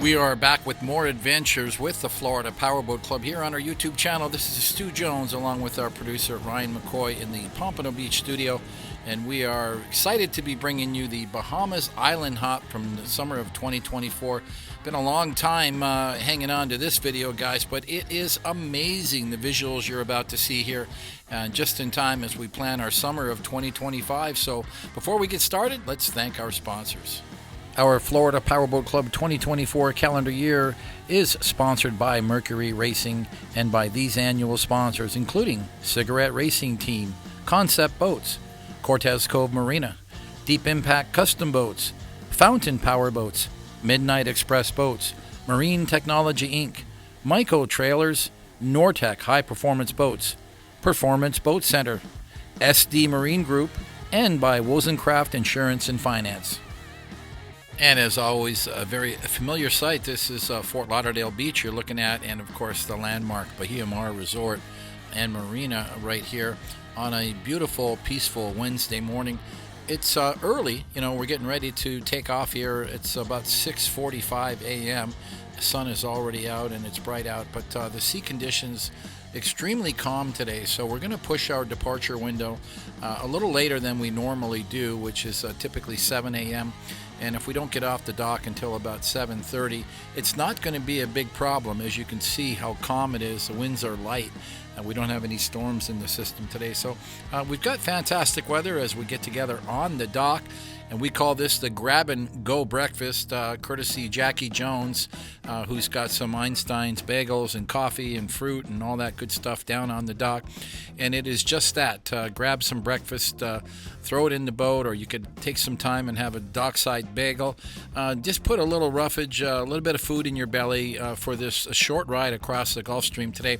We are back with more adventures with the Florida Powerboat Club here on our YouTube channel. This is Stu Jones along with our producer Ryan McCoy in the Pompano Beach studio. And we are excited to be bringing you the Bahamas Island Hop from the summer of 2024. Been a long time hanging on to this video, guys, but it is amazing the visuals you're about to see here. Just in time as we plan our summer of 2025. So before we get started, let's thank our sponsors. Our Florida Powerboat Club 2024 calendar year is sponsored by Mercury Racing and by these annual sponsors, including Cigarette Racing Team, Concept Boats, Cortez Cove Marina, Deep Impact Custom Boats, Fountain Power Boats, Midnight Express Boats, Marine Technology Inc., Myco Trailers, Nortec High Performance Boats, Performance Boat Center, SD Marine Group, and by Wozencraft Insurance and Finance. And as always, a very familiar site. This is Fort Lauderdale Beach you're looking at, and of course the landmark Bahia Mar Resort and Marina right here on a beautiful, peaceful Wednesday morning. It's early, we're getting ready to take off here. It's about 6:45 a.m. The sun is already out and it's bright out, but the sea conditions extremely calm today, so we're going to push our departure window a little later than we normally do, which is typically 7 a.m. And if we don't get off the dock until about 7:30, it's not going to be a big problem. As you can see how calm it is, the winds are light. We don't have any storms in the system today. So we've got fantastic weather as we get together on the dock. And we call this the Grab and Go Breakfast, courtesy Jackie Jones, who's got some Einstein's bagels and coffee and fruit and all that good stuff down on the dock. And it is just that. Grab some breakfast, throw it in the boat, or you could take some time and have a dockside bagel. Just put a little roughage, a little bit of food in your belly for this short ride across the Gulf Stream today.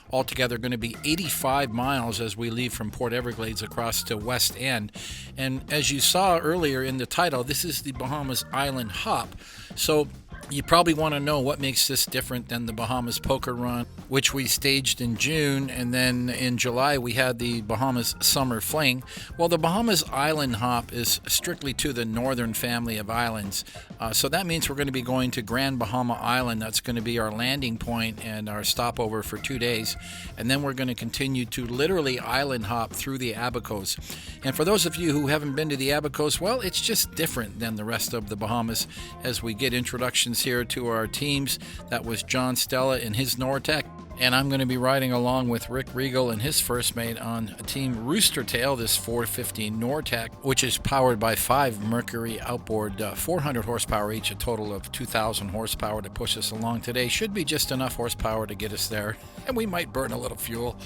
Altogether going to be 85 miles as we leave from Port Everglades across to West End. And as you saw earlier in the title, this is the Bahamas Island Hop. So you probably want to know what makes this different than the Bahamas Poker Run, which we staged in June, and then in July we had the Bahamas Summer Fling. Well, the Bahamas Island Hop is strictly to the northern family of islands. So that means we're going to be going to Grand Bahama Island. That's going to be our landing point and our stopover for 2 days. And then we're going to continue to literally island hop through the Abacos. And for those of you who haven't been to the Abacos, well, it's just different than the rest of the Bahamas as we get introductions here to our teams. That was John Stella and his Nortec. And I'm going to be riding along with Rick Regal and his first mate on a Team Rooster Tail, this 450 Nortec, which is powered by 5 Mercury outboard, 400 horsepower each, a total of 2,000 horsepower to push us along today. Should be just enough horsepower to get us there, and we might burn a little fuel.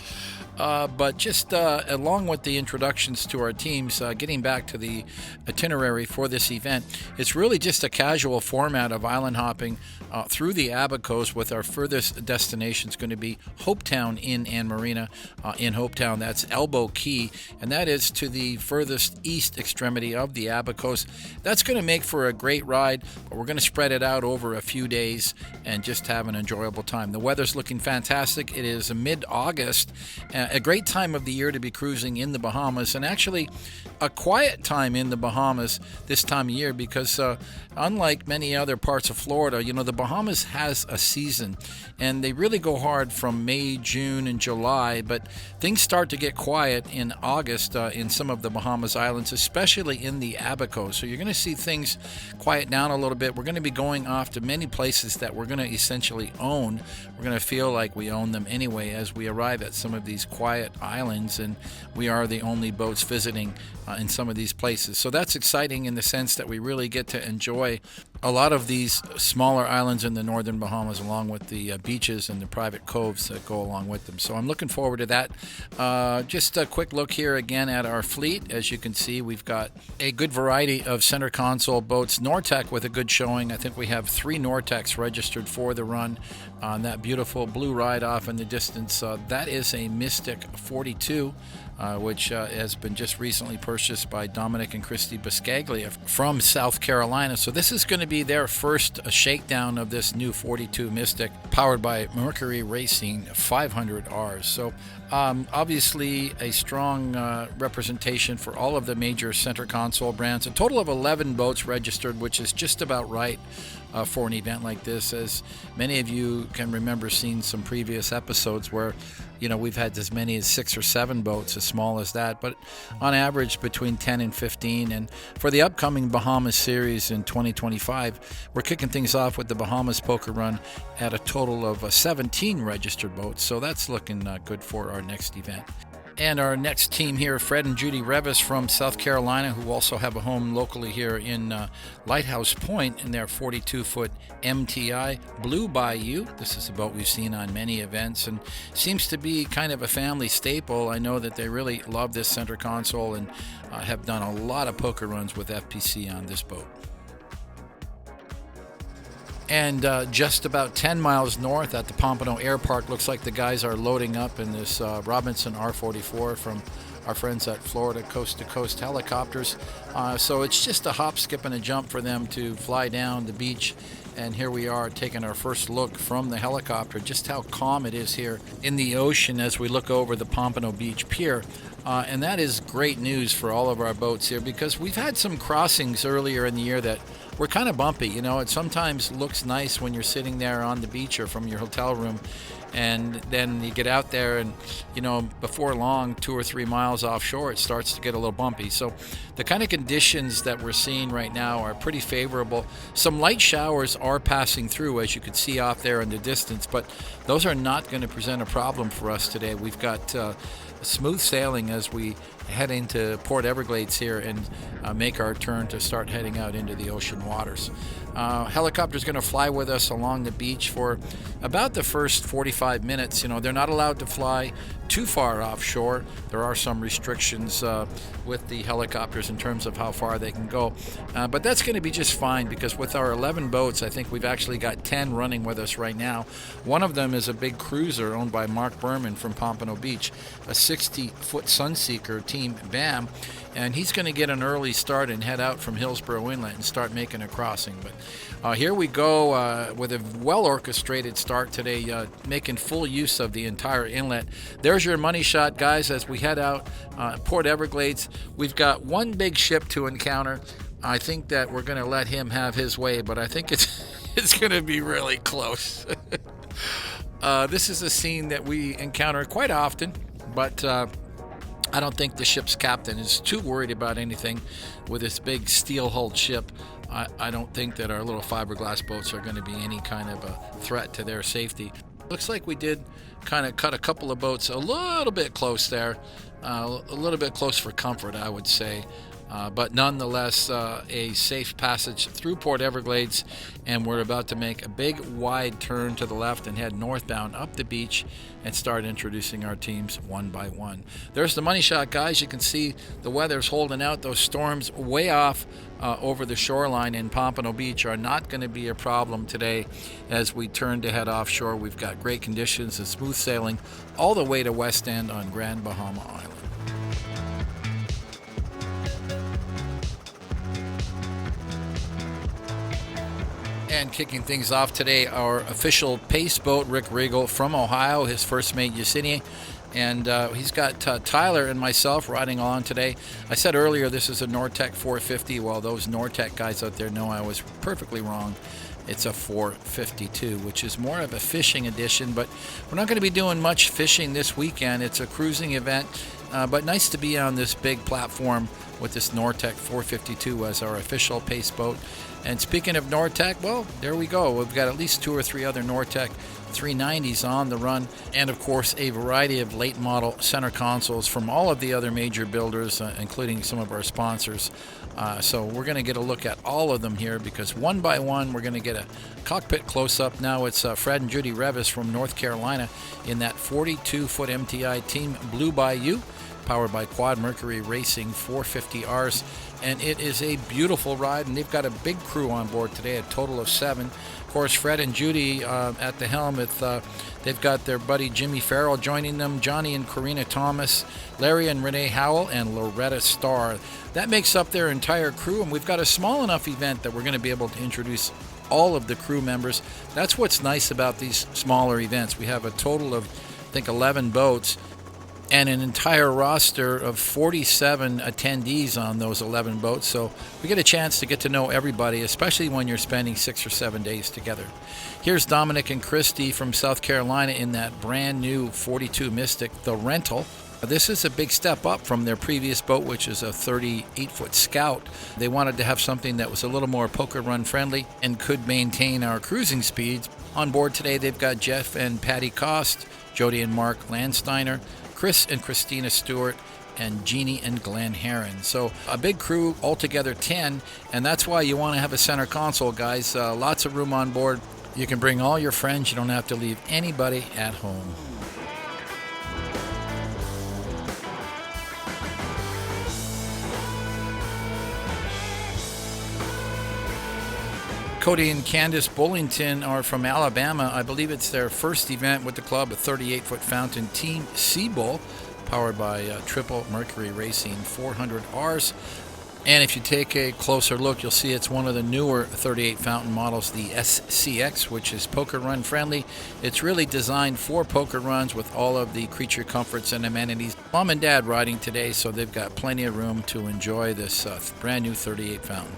But just along with the introductions to our teams, getting back to the itinerary for this event, it's really just a casual format of island hopping through the Abacos, with our furthest destination is going to be Hopetown Inn and Marina. In Hopetown, that's Elbow Cay, and that is to the furthest east extremity of the Abacos. That's going to make for a great ride, but we're going to spread it out over a few days and just have an enjoyable time. The weather's looking fantastic. It is mid-August, a great time of the year to be cruising in the Bahamas, and actually a quiet time in the Bahamas this time of year, because unlike many other parts of Florida, the Bahamas has a season, and they really go hard from May, June, and July, but things start to get quiet in August in some of the Bahamas Islands, especially in the Abacos. So you're going to see things quiet down a little bit. We're going to be going off to many places that we're going to essentially own. We're going to feel like we own them anyway as we arrive at some of these quiet islands, and we are the only boats visiting in some of these places. So that's exciting in the sense that we really get to enjoy a lot of these smaller islands in the northern Bahamas, along with the beaches and the private coves that go along with them. So I'm looking forward to that. Just a quick look here again at our fleet. As you can see, we've got a good variety of center console boats. Nortec with a good showing. I think we have 3 Nortecs registered for the run on that beautiful blue ride off in the distance. That is a Mystic 42. Which has been just recently purchased by Dominic and Christy Biscaglia from South Carolina. So this is going to be their first shakedown of this new 42 Mystic, powered by Mercury Racing 500Rs. So obviously a strong representation for all of the major center console brands. A total of 11 boats registered, which is just about right for an event like this. As many of you can remember seeing some previous episodes where, we've had as many as 6 or 7 boats, as small as that, but on average between 10 and 15. And for the upcoming Bahamas series in 2025, we're kicking things off with the Bahamas Poker Run at a total of 17 registered boats. So that's looking good for our next event. And our next team here, Fred and Judy Revis from South Carolina, who also have a home locally here in Lighthouse Point in their 42-foot MTI Blue Bayou. This is a boat we've seen on many events and seems to be kind of a family staple. I know that they really love this center console and have done a lot of poker runs with FPC on this boat. And just about 10 miles north at the Pompano Air Park, looks like the guys are loading up in this Robinson R44 from our friends at Florida Coast to Coast Helicopters. So it's just a hop, skip, and a jump for them to fly down the beach. And here we are taking our first look from the helicopter, just how calm it is here in the ocean as we look over the Pompano Beach Pier. And that is great news for all of our boats here, because we've had some crossings earlier in the year that were kind of bumpy. It sometimes looks nice when you're sitting there on the beach or from your hotel room, and then you get out there and, before long, 2 or 3 miles offshore, it starts to get a little bumpy. So the kind of conditions that we're seeing right now are pretty favorable. Some light showers are passing through, as you can see off there in the distance, but those are not going to present a problem for us today. We've got smooth sailing as we head into Port Everglades here and make our turn to start heading out into the ocean waters. Helicopter's going to fly with us along the beach for about the first 45 minutes. They're not allowed to fly too far offshore. There are some restrictions with the helicopters in terms of how far they can go. But that's going to be just fine, because with our 11 boats, I think we've actually got 10 running with us right now. One of them is a big cruiser owned by Mark Berman from Pompano Beach, a 60-foot Sunseeker Team BAM. And he's going to get an early start and head out from Hillsborough Inlet and start making a crossing. But here we go with a well-orchestrated start today, making full use of the entire inlet. There's your money shot, guys, as we head out Port Everglades. We've got one big ship to encounter. I think that we're going to let him have his way, but I think it's going to be really close. This is a scene that we encounter quite often, but I don't think the ship's captain is too worried about anything with this big steel-hulled ship. I don't think that our little fiberglass boats are going to be any kind of a threat to their safety. Looks like we did kind of cut a couple of boats a little bit close there, a little bit close for comfort, I would say. But nonetheless, a safe passage through Port Everglades, and we're about to make a big wide turn to the left and head northbound up the beach and start introducing our teams one by one. There's the money shot, guys. You can see the weather's holding out. Those storms way off over the shoreline in Pompano Beach are not going to be a problem today as we turn to head offshore. We've got great conditions and smooth sailing all the way to West End on Grand Bahama Island. And kicking things off today, our official pace boat, Rick Regal from Ohio, his first mate Yesenia, and he's got Tyler and myself riding along today. I said earlier this is a Nortec 450. Well, those Nortec guys out there know I was perfectly wrong. It's a 452, which is more of a fishing edition, but we're not going to be doing much fishing this weekend. It's a cruising event, but nice to be on this big platform with this Nortec 452 as our official pace boat. And speaking of Nortec, well, there we go. We've got at least 2 or 3 other Nortec 390s on the run, and of course a variety of late model center consoles from all of the other major builders, including some of our sponsors. So we're going to get a look at all of them here, because one by one we're going to get a cockpit close-up. Now it's Fred and Judy Revis from North Carolina in that 42-foot MTI Team Blue Bayou, powered by Quad Mercury Racing 450Rs, and it is a beautiful ride, and they've got a big crew on board today, a total of 7. Of course, Fred and Judy at the helm. They've got their buddy Jimmy Farrell joining them, Johnny and Karina Thomas, Larry and Renee Howell, and Loretta Starr. That makes up their entire crew, and we've got a small enough event that we're going to be able to introduce all of the crew members. That's what's nice about these smaller events. We have a total of, I think, 11 boats, and an entire roster of 47 attendees on those 11 boats. So we get a chance to get to know everybody, especially when you're spending 6 or 7 days together. Here's Dominic and Christy from South Carolina in that brand new 42 Mystic, the rental. This is a big step up from their previous boat, which is a 38-foot Scout. They wanted to have something that was a little more poker run friendly and could maintain our cruising speeds. On board today, they've got Jeff and Patty Cost, Jody and Mark Landsteiner, Chris and Christina Stewart, and Jeannie and Glenn Herron. So a big crew, altogether 10, and that's why you want to have a center console, guys. Lots of room on board. You can bring all your friends. You don't have to leave anybody at home. Cody and Candace Bullington are from Alabama. I believe it's their first event with the club, a 38-foot fountain Team Seabull, powered by Triple Mercury Racing 400Rs. And if you take a closer look, you'll see it's one of the newer 38 fountain models, the SCX, which is poker run friendly. It's really designed for poker runs with all of the creature comforts and amenities. Mom and Dad riding today, so they've got plenty of room to enjoy this brand new 38 fountain.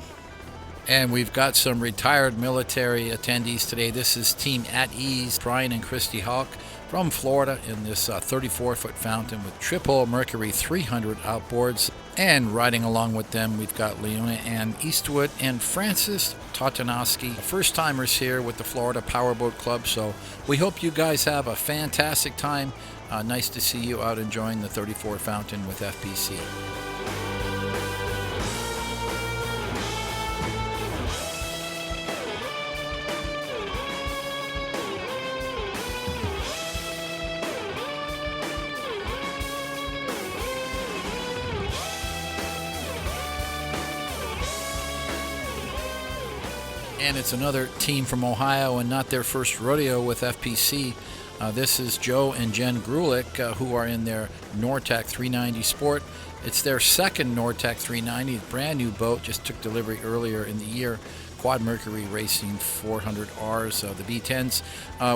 And we've got some retired military attendees today. This is Team At Ease, Brian and Christy Hawk from Florida in this 34-foot fountain with Triple Mercury 300 outboards. And riding along with them, we've got Leona Ann Eastwood and Francis Totanoski, first-timers here with the Florida Powerboat Club. So we hope you guys have a fantastic time. Nice to see you out enjoying the 34 fountain with FPC. And it's another team from Ohio and not their first rodeo with FPC. This is Joe and Jen Grulick, who are in their Nortec 390 Sport. It's their second Nortec 390, brand new boat, just took delivery earlier in the year. Quad Mercury Racing 400Rs, the V10s.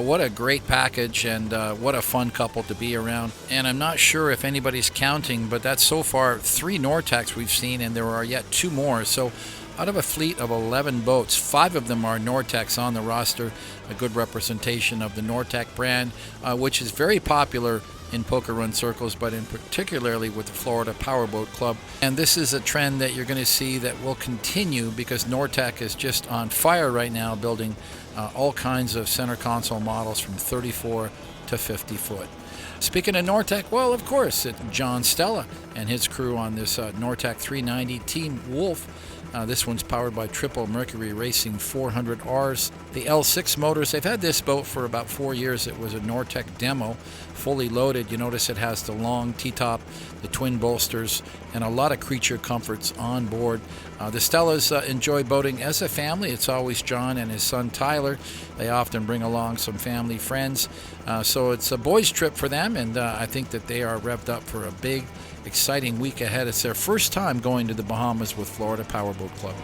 What a great package, and what a fun couple to be around. And I'm not sure if anybody's counting, but that's so far 3 Nortecs we've seen, and there are yet 2 more. So out of a fleet of 11 boats, 5 of them are Nortecs on the roster, a good representation of the Nortec brand, which is very popular in poker run circles, but in particularly with the Florida Powerboat Club. And this is a trend that you're going to see that will continue because Nortec is just on fire right now, building all kinds of center console models from 34 to 50 foot. Speaking of Nortec, well, of course, it's John Stella and his crew on this Nortec 390 Team Wolf. This one's powered by Triple Mercury Racing 400Rs. The L6 motors, they've had this boat for about 4 years. It was a Nortec demo, fully loaded. You notice it has the long T-top, the twin bolsters, and a lot of creature comforts on board. The Stellas enjoy boating as a family. It's always John and his son Tyler. They often bring along some family friends. So it's a boys' trip for them, and I think that they are revved up for a big, exciting week ahead. It's their first time going to the Bahamas with Florida Powerboat Club.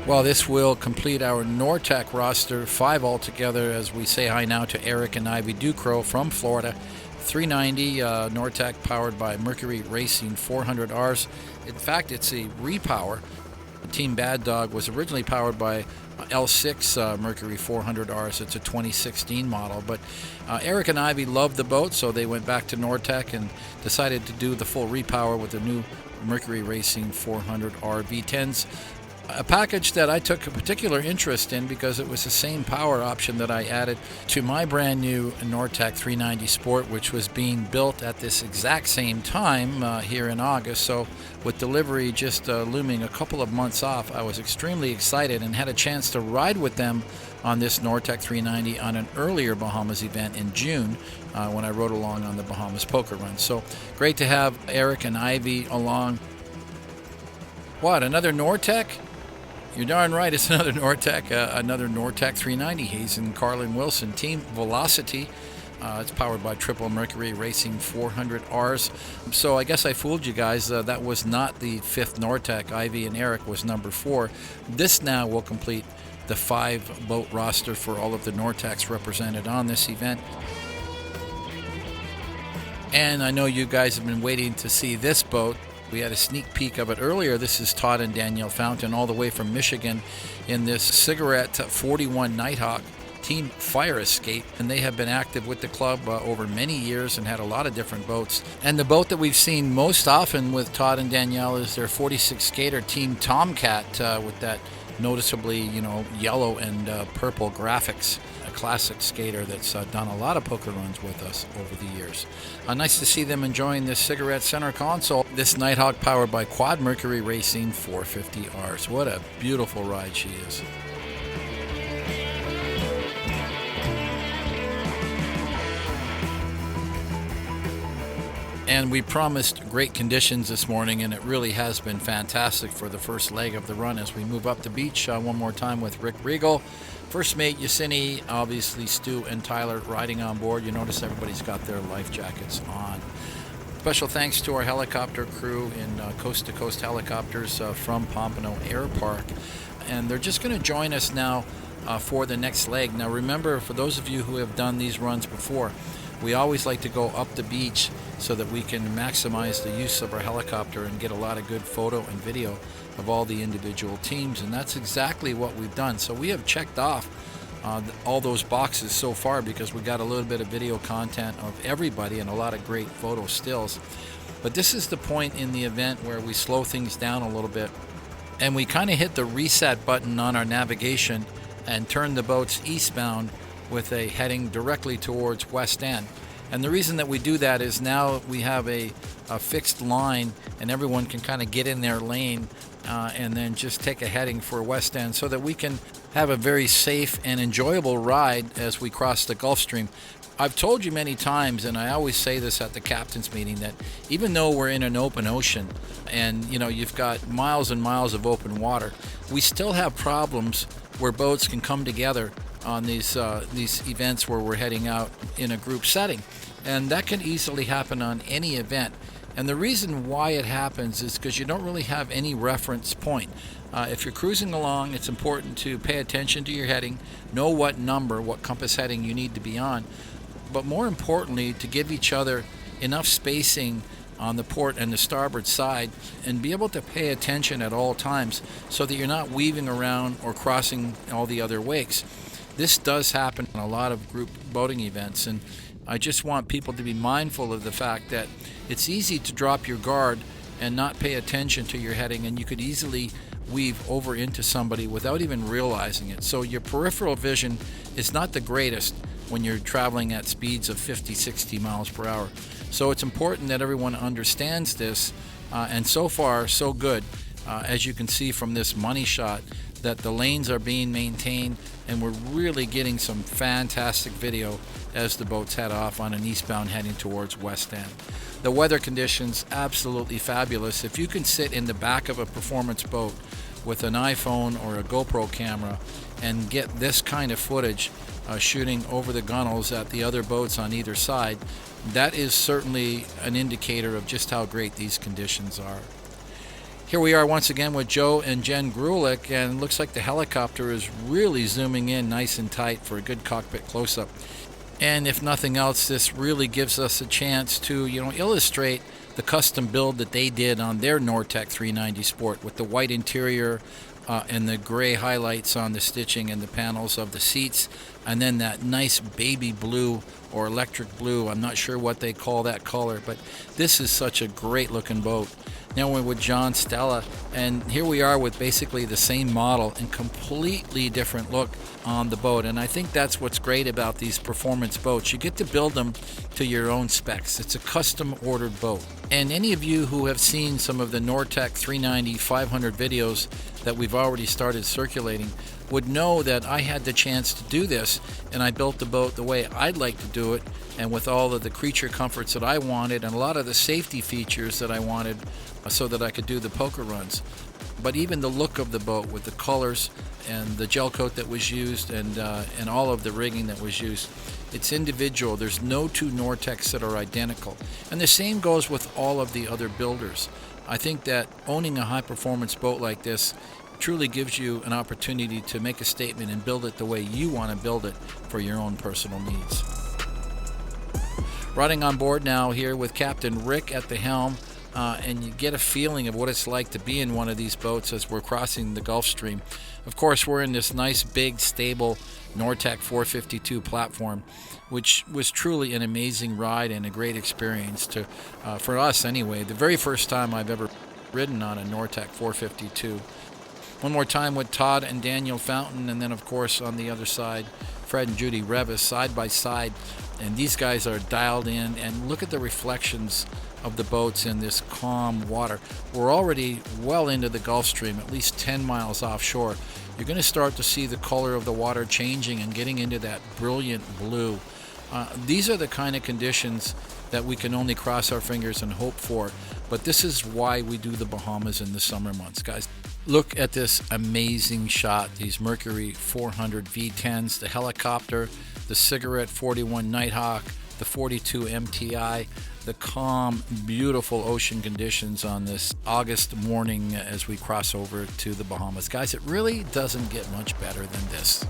Well, this will complete our Nortec roster, 5 altogether, as we say hi now to Eric and Ivy Ducrow from Florida. 390 Nortec powered by Mercury Racing 400Rs. In fact, it's a repower. Team Bad Dog was originally powered by L6 Mercury 400Rs. It's a 2016 model, but Eric and Ivy loved the boat, so they went back to Nortec and decided to do the full repower with the new Mercury Racing 400R V10s. A package that I took a particular interest in because it was the same power option that I added to my brand new Nortec 390 Sport, which was being built at this exact same time here in August. So with delivery just looming a couple of months off, I was extremely excited and had a chance to ride with them on this Nortec 390 on an earlier Bahamas event in June when I rode along on the Bahamas Poker Run. So great to have Eric and Ivy along. What, another Nortec? You're darn right, it's another Nortec 390. Hayes and Carlin Wilson, Team Velocity. It's powered by Triple Mercury Racing 400Rs. So I guess I fooled you guys. That was not the 5th Nortec. Ivy and Eric was number 4. This now will complete the 5-boat roster for all of the Nortecs represented on this event. And I know you guys have been waiting to see this boat. We had a sneak peek of it earlier. This is Todd and Danielle Fountain, all the way from Michigan, in this Cigarette 41 Nighthawk Team Fire Escape, and they have been active with the club over many years and had a lot of different boats. And the boat that we've seen most often with Todd and Danielle is their 46 Skater Team Tomcat with that noticeably, yellow and purple graphics. A classic skater that's done a lot of poker runs with us over the years. Nice to see them enjoying this Cigarette center console. This Nighthawk powered by Quad Mercury Racing 450Rs. What a beautiful ride she is. And we promised great conditions this morning, and it really has been fantastic for the first leg of the run as we move up the beach one more time with Rick Regal. First mate Yasini, obviously Stu and Tyler riding on board. You notice everybody's got their life jackets on. Special thanks to our helicopter crew in Coast to Coast Helicopters from Pompano Air Park. And they're just going to join us now for the next leg. Now remember, for those of you who have done these runs before, we always like to go up the beach so that we can maximize the use of our helicopter and get a lot of good photo and video of all the individual teams, and that's exactly what we've done. So we have checked off all those boxes so far because we got a little bit of video content of everybody and a lot of great photo stills. But this is the point in the event where we slow things down a little bit and we kind of hit the reset button on our navigation and turn the boats eastbound with a heading directly towards West End. And the reason that we do that is now we have a fixed line and everyone can kind of get in their lane and then just take a heading for West End so that we can have a very safe and enjoyable ride as we cross the Gulf Stream. I've told you many times, and I always say this at the captain's meeting, that even though we're in an open ocean and you've got miles and miles of open water, we still have problems where boats can come together on these events where we're heading out in a group setting, and that can easily happen on any event. And the reason why it happens is because you don't really have any reference point. If you're cruising along, it's important to pay attention to your heading, know what number, what compass heading you need to be on, but more importantly, to give each other enough spacing on the port and the starboard side and be able to pay attention at all times so that you're not weaving around or crossing all the other wakes. This does happen in a lot of group boating events, and I just want people to be mindful of the fact that it's easy to drop your guard and not pay attention to your heading, and you could easily weave over into somebody without even realizing it. So your peripheral vision is not the greatest when you're traveling at speeds of 50, 60 miles per hour. So it's important that everyone understands this, and so far so good. As you can see from this money shot, that the lanes are being maintained, and we're really getting some fantastic video as the boats head off on an eastbound heading towards West End. The weather conditions absolutely fabulous. If you can sit in the back of a performance boat with an iPhone or a GoPro camera and get this kind of footage shooting over the gunnels at the other boats on either side, that is certainly an indicator of just how great these conditions are. Here we are once again with Joe and Jen Grulich, and it looks like the helicopter is really zooming in nice and tight for a good cockpit close-up. And if nothing else, this really gives us a chance to, illustrate the custom build that they did on their Nortec 390 Sport with the white interior and the gray highlights on the stitching and the panels of the seats, and then that nice baby blue or electric blue. I'm not sure what they call that color, but this is such a great looking boat. Now we're with John Stella, and here we are with basically the same model and completely different look on the boat. And I think that's what's great about these performance boats. You get to build them to your own specs. It's a custom ordered boat. And any of you who have seen some of the Nortec 390 500 videos that we've already started circulating would know that I had the chance to do this, and I built the boat the way I'd like to do it, and with all of the creature comforts that I wanted and a lot of the safety features that I wanted so that I could do the poker runs. But even the look of the boat with the colors and the gel coat that was used and all of the rigging that was used, It's individual. There's no two Nortex that are identical. And the same goes with all of the other builders. I think that owning a high-performance boat like this truly gives you an opportunity to make a statement and build it the way you want to build it for your own personal needs. Riding on board now here with Captain Rick at the helm, and you get a feeling of what it's like to be in one of these boats as we're crossing the Gulf Stream. Of course, we're in this nice, big, stable Nortec 452 platform, which was truly an amazing ride and a great experience for us anyway. The very first time I've ever ridden on a Nortec 452. One more time with Todd and Daniel Fountain, and then of course on the other side, Fred and Judy Revis side by side. And these guys are dialed in, and look at the reflections of the boats in this calm water. We're already well into the Gulf Stream, at least 10 miles offshore. You're going to start to see the color of the water changing and getting into that brilliant blue. These are the kind of conditions that we can only cross our fingers and hope for. But this is why we do the Bahamas in the summer months, guys. Look at this amazing shot. These Mercury 400 V10s, the helicopter, the Cigarette 41 Nighthawk, the 42 MTI, the calm, beautiful ocean conditions on this August morning as we cross over to the Bahamas. Guys, it really doesn't get much better than this.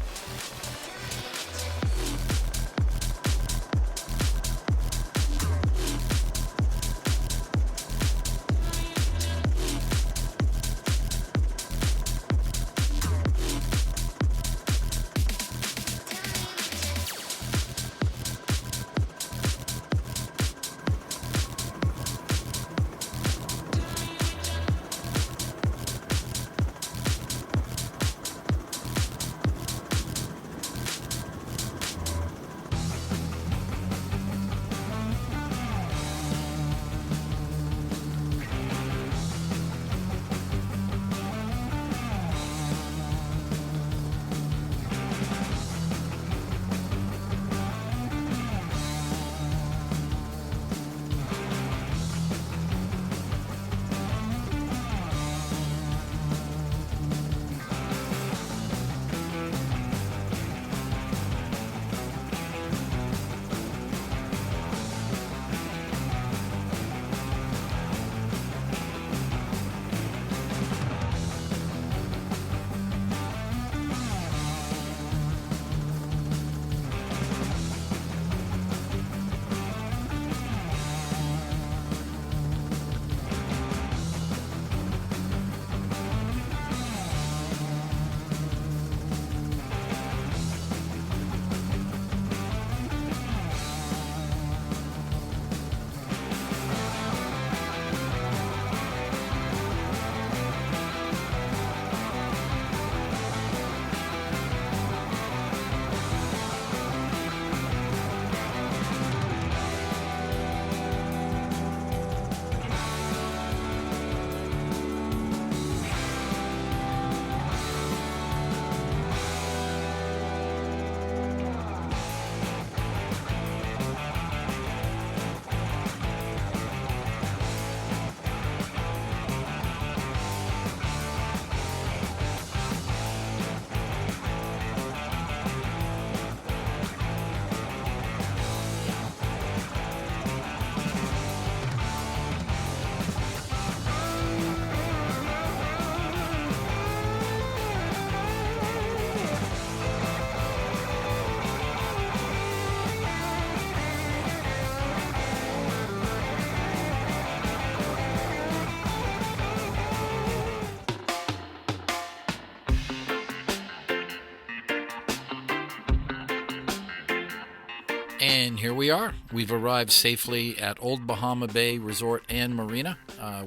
And here we are. We've arrived safely at Old Bahama Bay Resort and Marina,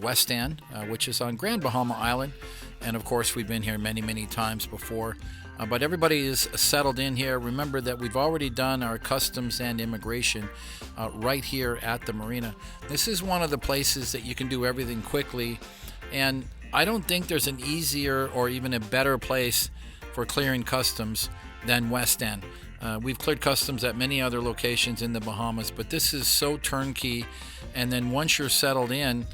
West End, which is on Grand Bahama Island. And of course, we've been here many, many times before. But everybody is settled in here. Remember that we've already done our customs and immigration right here at the marina. This is one of the places that you can do everything quickly. And I don't think there's an easier or even a better place for clearing customs than West End. We've cleared customs at many other locations in the Bahamas, but this is so turnkey. And then once you're settled in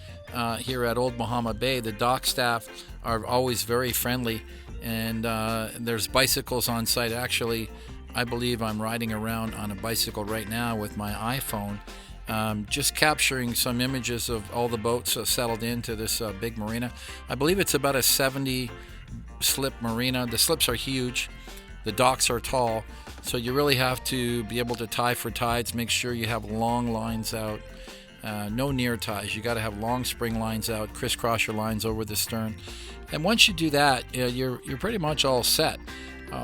here at Old Bahama Bay, the dock staff are always very friendly. And there's bicycles on site. Actually, I believe I'm riding around on a bicycle right now with my iPhone, just capturing some images of all the boats settled into this big marina. I believe it's about a 70 slip marina. The slips are huge. The docks are tall. So you really have to be able to tie for tides, make sure you have long lines out. No near ties. You got to have long spring lines out, crisscross your lines over the stern. And once you do that, you're pretty much all set.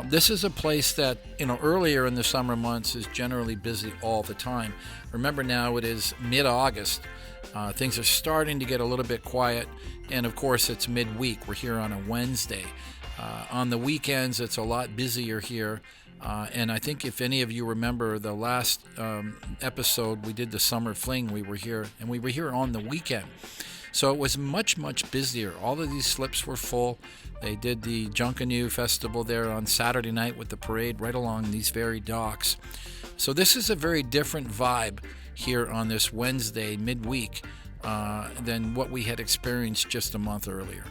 This is a place that, earlier in the summer months is generally busy all the time. Remember now it is mid-August. Things are starting to get a little bit quiet. And of course it's midweek. We're here on a Wednesday. On the weekends it's a lot busier here. And I think if any of you remember the last episode, we did the summer fling. We were here on the weekend. So it was much, much busier. All of these slips were full. They did the Junkanoo Festival there on Saturday night with the parade right along these very docks. So this is a very different vibe here on this Wednesday midweek than what we had experienced just a month earlier.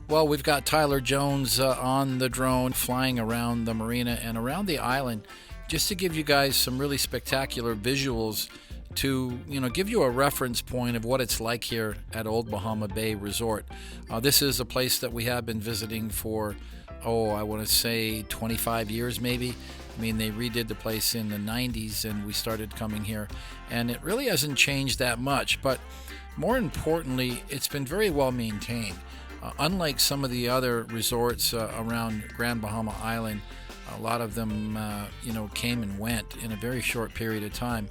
Well, we've got Tyler Jones on the drone flying around the marina and around the island just to give you guys some really spectacular visuals to give you a reference point of what it's like here at Old Bahama Bay Resort. This is a place that we have been visiting for, I want to say 25 years maybe. I mean, they redid the place in the 90s and we started coming here, and it really hasn't changed that much, but more importantly, it's been very well maintained. Unlike some of the other resorts around Grand Bahama Island, a lot of them came and went in a very short period of time.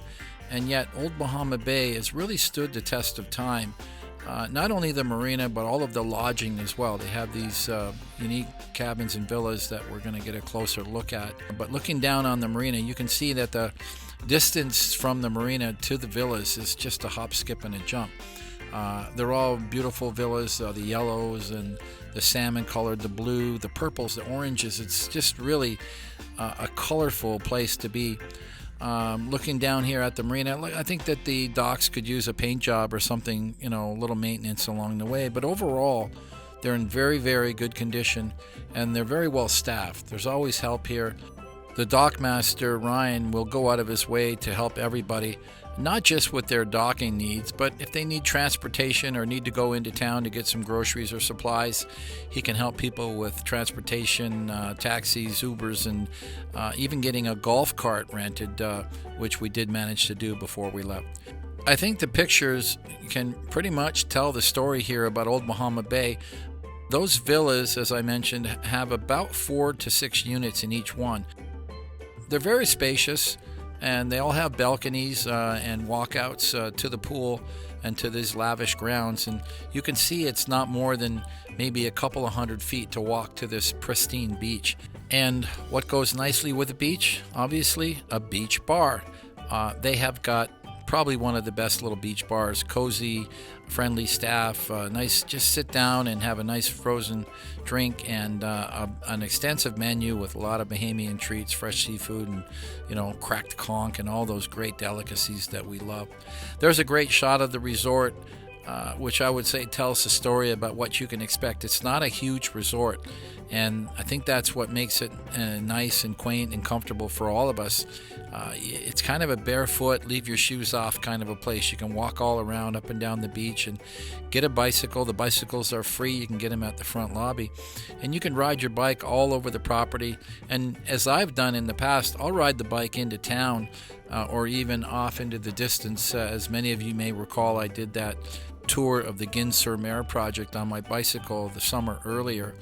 And yet Old Bahama Bay has really stood the test of time. Not only the marina, but all of the lodging as well. They have these unique cabins and villas that we're going to get a closer look at. But looking down on the marina, you can see that the distance from the marina to the villas is just a hop, skip, and a jump. They're all beautiful villas, the yellows and the salmon colored, the blue, the purples, the oranges. It's just really a colorful place to be. Looking down here at the marina, I think that the docks could use a paint job or something, a little maintenance along the way. But overall, they're in very, very good condition and they're very well staffed. There's always help here. The dockmaster, Ryan, will go out of his way to help everybody, not just with their docking needs, but if they need transportation or need to go into town to get some groceries or supplies, he can help people with transportation, taxis, Ubers, and even getting a golf cart rented, which we did manage to do before we left. I think the pictures can pretty much tell the story here about Old Bahama Bay. Those villas, as I mentioned, have about 4 to 6 units in each one. They're very spacious, and they all have balconies and walkouts to the pool and to these lavish grounds. And you can see it's not more than maybe a couple of 100 feet to walk to this pristine beach. And what goes nicely with the beach? Obviously, a beach bar. They have got probably one of the best little beach bars, cozy, friendly staff, nice, just sit down and have a nice frozen drink, and an extensive menu with a lot of Bahamian treats, fresh seafood, and cracked conch and all those great delicacies that we love. There's a great shot of the resort, which I would say tells the story about what you can expect. It's not a huge resort, and I think that's what makes it nice and quaint and comfortable for all of us. It's kind of a barefoot, leave your shoes off kind of a place. You can walk all around up and down the beach and get a bicycle. The bicycles are free. You can get them at the front lobby, and you can ride your bike all over the property. And as I've done in the past, I'll ride the bike into town or even off into the distance. As many of you may recall, I did that tour of the Gin-Sur-Mer project on my bicycle the summer earlier,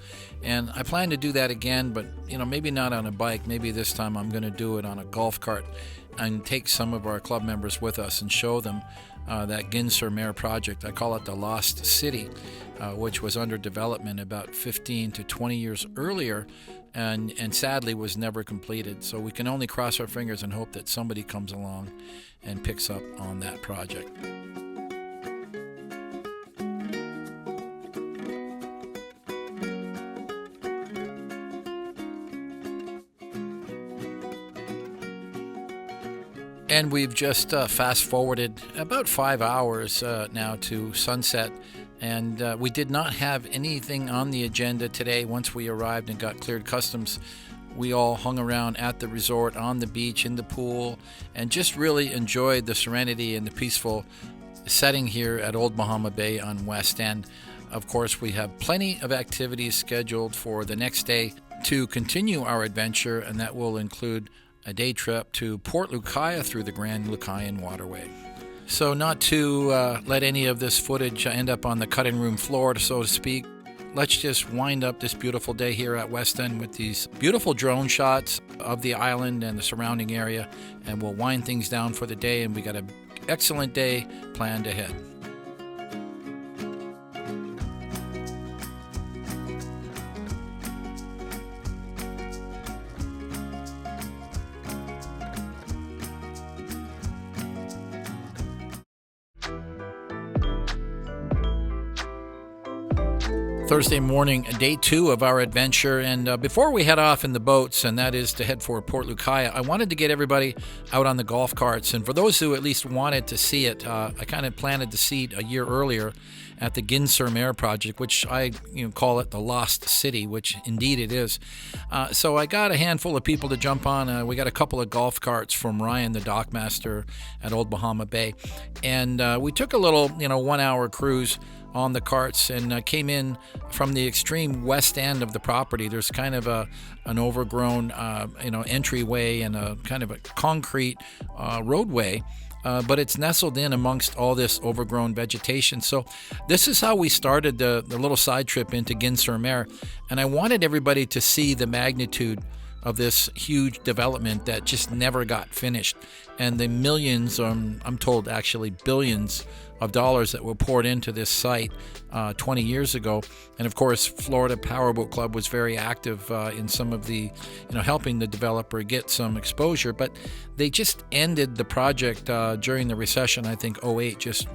and I plan to do that again, but maybe not on a bike. Maybe this time I'm going to do it on a golf cart and take some of our club members with us and show them that Gin-Sur-Mer project. I call it the Lost City, which was under development about 15 to 20 years earlier, and sadly was never completed. So we can only cross our fingers and hope that somebody comes along and picks up on that project. And we've just fast forwarded about 5 hours now to sunset, And we did not have anything on the agenda today. Once we arrived and got cleared customs, we all hung around at the resort, on the beach, in the pool, and just really enjoyed the serenity and the peaceful setting here at Old Bahama Bay on West End. Of course, we have plenty of activities scheduled for the next day to continue our adventure, and that will include a day trip to Port Lucaya through the Grand Lucayan Waterway. So not to let any of this footage end up on the cutting room floor, so to speak, let's just wind up this beautiful day here at West End with these beautiful drone shots of the island and the surrounding area, and we'll wind things down for the day, and we got an excellent day planned ahead. Thursday morning, day 2 of our adventure, and before we head off in the boats, and that is to head for Port Lucaya, I wanted to get everybody out on the golf carts, and for those who at least wanted to see it, I kind of planted the seed a year earlier at the Gin-Sur-Mer project, which I call it the Lost City, which indeed it is. So I got a handful of people to jump on. We got a couple of golf carts from Ryan, the dockmaster at Old Bahama Bay, and we took a little 1-hour cruise on the carts and came in from the extreme west end of the property. There's kind of an overgrown entryway and a kind of a concrete roadway, but it's nestled in amongst all this overgrown vegetation. So this is how we started the little side trip into Gin-Sur-Mer, and I wanted everybody to see the magnitude of this huge development that just never got finished, and the millions, I'm told actually billions of dollars that were poured into this site 20 years ago. And of course, Florida Powerboat Club was very active in some of the, helping the developer get some exposure, but they just ended the project during the recession. I think '08 just,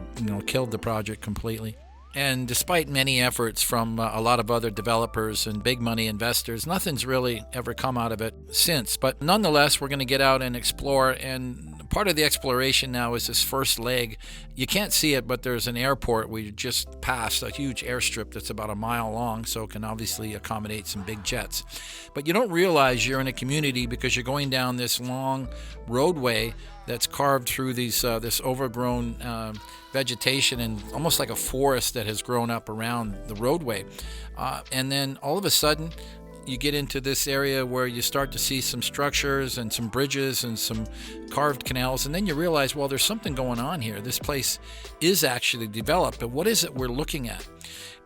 killed the project completely. And despite many efforts from a lot of other developers and big money investors, nothing's really ever come out of it since. But nonetheless, we're going to get out and explore, and part of the exploration now is this first leg. You can't see it, but there's an airport. We just passed a huge airstrip that's about a mile long, so it can obviously accommodate some big jets. But you don't realize you're in a community because you're going down this long roadway that's carved through these this overgrown vegetation, and almost like a forest that has grown up around the roadway. And then all of a sudden, you get into this area where you start to see some structures and some bridges and some carved canals, and then you realize, well, there's something going on here. This place is actually developed, but what is it we're looking at?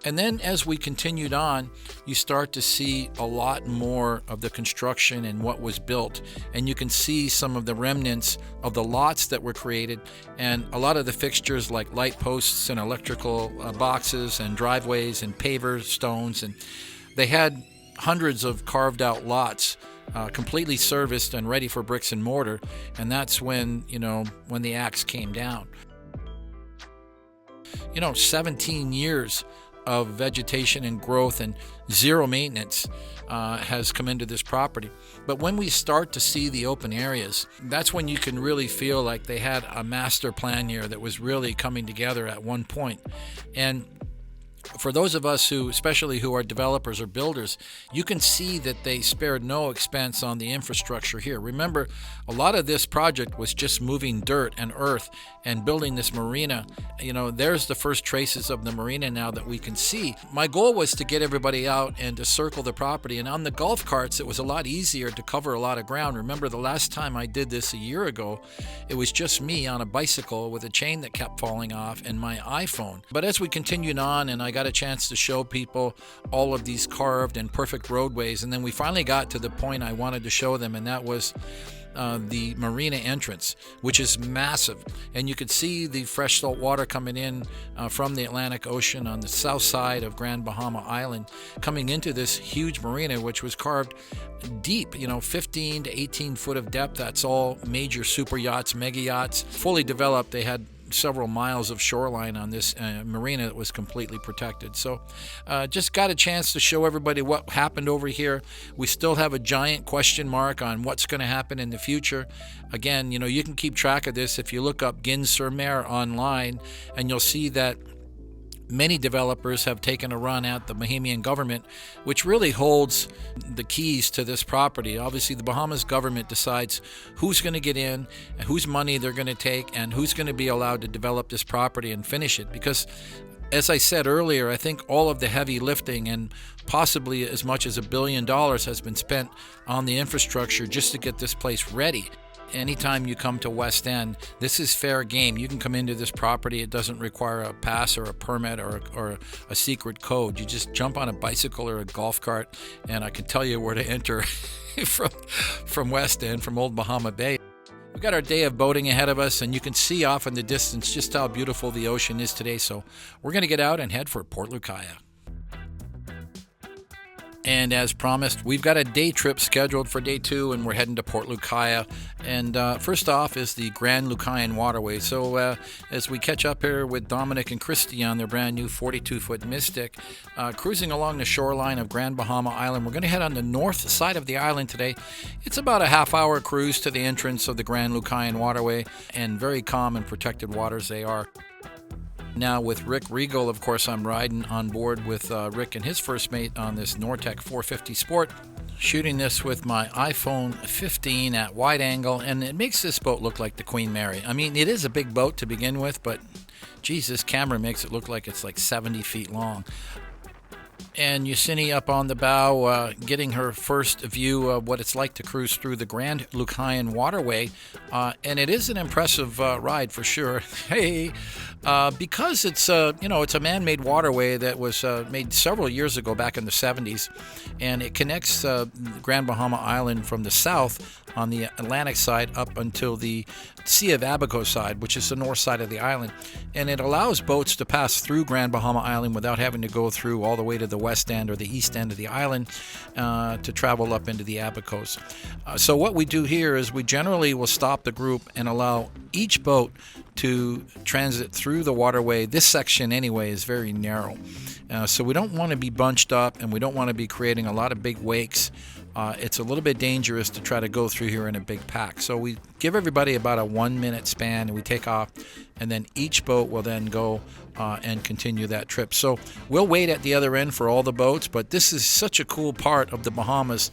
And then as we continued on, you start to see a lot more of the construction and what was built, and you can see some of the remnants of the lots that were created, and a lot of the fixtures like light posts and electrical boxes and driveways and pavers, stones, and they had hundreds of carved out lots completely serviced and ready for bricks and mortar. And that's when the axe came down. 17 years of vegetation and growth and zero maintenance has come into this property. But when we start to see the open areas, that's when you can really feel like they had a master plan here that was really coming together at one point. And for those of us especially who are developers or builders, you can see that they spared no expense on the infrastructure here. Remember, a lot of this project was just moving dirt and earth and building this marina. There's the first traces of the marina now that we can see. My goal was to get everybody out and to circle the property. And on the golf carts, it was a lot easier to cover a lot of ground. Remember, the last time I did this a year ago, it was just me on a bicycle with a chain that kept falling off and my iPhone. But as we continued on, and I got a chance to show people all of these carved and perfect roadways, and then we finally got to the point I wanted to show them, and that was the marina entrance, which is massive, and you could see the fresh salt water coming in from the Atlantic Ocean on the south side of Grand Bahama Island, coming into this huge marina, which was carved deep, 15 to 18 foot of depth. That's all major super yachts, mega yachts, fully developed. They had several miles of shoreline on this marina that was completely protected. So just got a chance to show everybody what happened over here. We still have a giant question mark on what's going to happen in the future. Again, you can keep track of this if you look up Gin-Sur-Mer online, and you'll see that Many developers have taken a run at the Bahamian government, which really holds the keys to this property. Obviously, the Bahamas government decides who's going to get in, whose money they're going to take, and who's going to be allowed to develop this property and finish it. Because, as I said earlier, I think all of the heavy lifting and possibly as much as $1 billion has been spent on the infrastructure just to get this place ready. Anytime you come to West End, this is fair game. You can come into this property. It doesn't require a pass or a permit or a secret code. You just jump on a bicycle or a golf cart, and I can tell you where to enter from West End, from Old Bahama Bay. We've got our day of boating ahead of us, and you can see off in the distance just how beautiful the ocean is today. So we're going to get out and head for Port Lucaya. And as promised, we've got a day trip scheduled for day 2, and we're heading to Port Lucaya. And first off is the Grand Lucayan Waterway. So as we catch up here with Dominic and Christy on their brand new 42-foot Mystic, cruising along the shoreline of Grand Bahama Island, we're going to head on the north side of the island today. It's about a half-hour cruise to the entrance of the Grand Lucayan Waterway, and very calm and protected waters they are. Now with Rick Regal, of course, I'm riding on board with Rick and his first mate on this Nortec 450 Sport, shooting this with my iPhone 15 at wide angle, and it makes this boat look like the Queen Mary. I mean, it is a big boat to begin with, but geez, this camera makes it look like it's like 70 feet long. And Yesenia up on the bow, getting her first view of what it's like to cruise through the Grand Lucayan Waterway. And it is an impressive ride for sure. Hey, because it's it's a man-made waterway that was made several years ago, back in the 70s, and it connects Grand Bahama Island from the south on the Atlantic side up until the Sea of Abaco side, which is the north side of the island. And it allows boats to pass through Grand Bahama Island without having to go through all the way to the west end or the east end of the island to travel up into the Abacos. So what we do here is we generally will stop the group and allow each boat to transit through the waterway. This section anyway is very narrow. So we don't want to be bunched up, and we don't want to be creating a lot of big wakes. It's a little bit dangerous to try to go through here in a big pack. So we give everybody about a 1-minute span, and we take off, and then each boat will then go and continue that trip. So we'll wait at the other end for all the boats, but this is such a cool part of the Bahamas,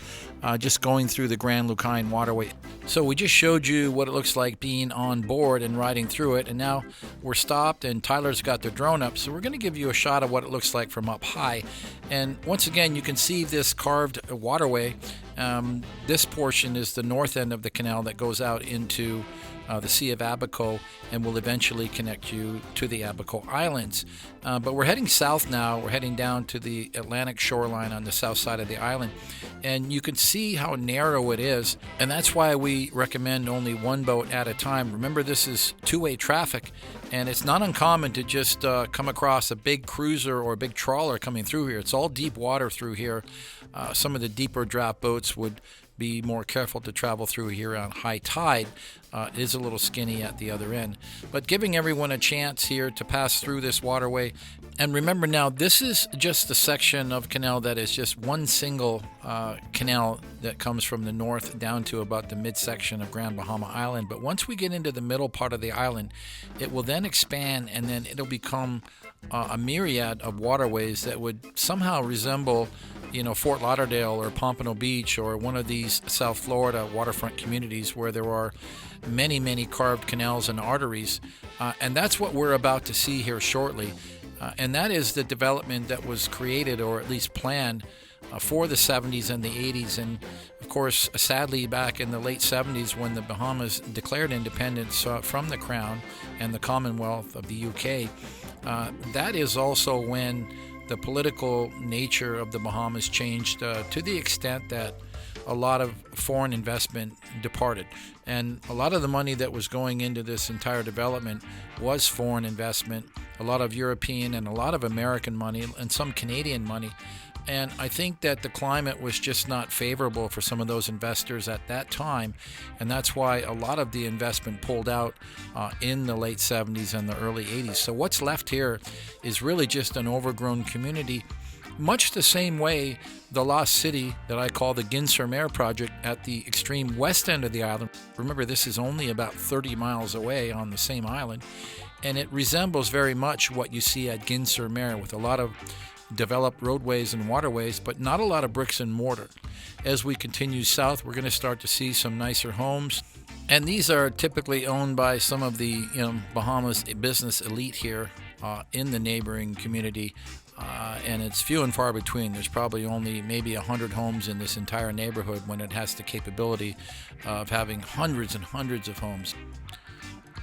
just going through the Grand Lucayan Waterway. So we just showed you what it looks like being on board and riding through it, and now we're stopped, and Tyler's got the drone up, so we're going to give you a shot of what it looks like from up high. And once again, you can see this carved waterway. This portion is the north end of the canal that goes out into the Sea of Abaco and will eventually connect you to the Abaco Islands. But we're heading south now. We're heading down to the Atlantic shoreline on the south side of the island. And you can see how narrow it is. And that's why we recommend only one boat at a time. Remember, this is two-way traffic. And it's not uncommon to just come across a big cruiser or a big trawler coming through here. It's all deep water through here. Some of the deeper draft boats would be more careful to travel through here on high tide. It is a little skinny at the other end. But giving everyone a chance here to pass through this waterway. And remember now, this is just the section of canal that is just one single canal that comes from the north down to about the midsection of Grand Bahama Island. But once we get into the middle part of the island, it will then expand, and then it'll become a myriad of waterways that would somehow resemble, Fort Lauderdale or Pompano Beach or one of these South Florida waterfront communities where there are many, many carved canals and arteries. And that's what we're about to see here shortly. And that is the development that was created, or at least planned, for the 70s and the 80s. And of course, sadly, back in the late 70s, when the Bahamas declared independence from the Crown and the Commonwealth of the UK, that is also when the political nature of the Bahamas changed to the extent that a lot of foreign investment departed. And a lot of the money that was going into this entire development was foreign investment, a lot of European and a lot of American money and some Canadian money. And I think that the climate was just not favorable for some of those investors at that time. And that's why a lot of the investment pulled out in the late 70s and the early 80s. So what's left here is really just an overgrown community, much the same way the Lost City that I call the Gin-sur-Mer project at the extreme west end of the island. Remember, this is only about 30 miles away on the same island. and it resembles very much what you see at Gin-sur-Mer, with a lot of developed roadways and waterways, but not a lot of bricks and mortar. As we continue south, we're going to start to see some nicer homes, and these are typically owned by some of the Bahamas business elite here in the neighboring community, and it's few and far between. There's probably only maybe 100 homes in this entire neighborhood, when it has the capability of having hundreds and hundreds of homes.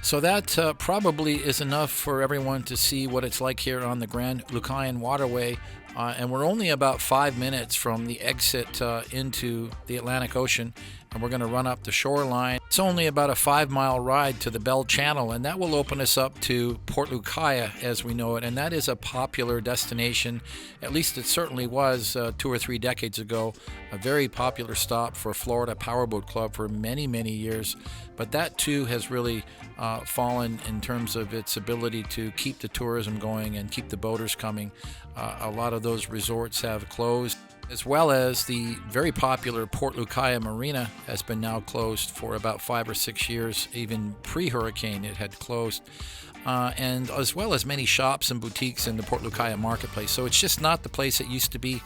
So that probably is enough for everyone to see what it's like here on the Grand Lucayan Waterway. And we're only about 5 minutes from the exit into the Atlantic Ocean, and we're going to run up the shoreline. It's only about a 5-mile ride to the Bell Channel, and that will open us up to Port Lucaya as we know it. And that is a popular destination, at least it certainly was 2 or 3 decades ago, a very popular stop for Florida Powerboat Club for many, many years. But that too has really fallen in terms of its ability to keep the tourism going and keep the boaters coming. A lot of those resorts have closed, as well as the very popular Port Lucaya Marina has been now closed for about 5 or 6 years. Even pre-hurricane it had closed, and as well as many shops and boutiques in the Port Lucaya marketplace. So it's just not the place it used to be.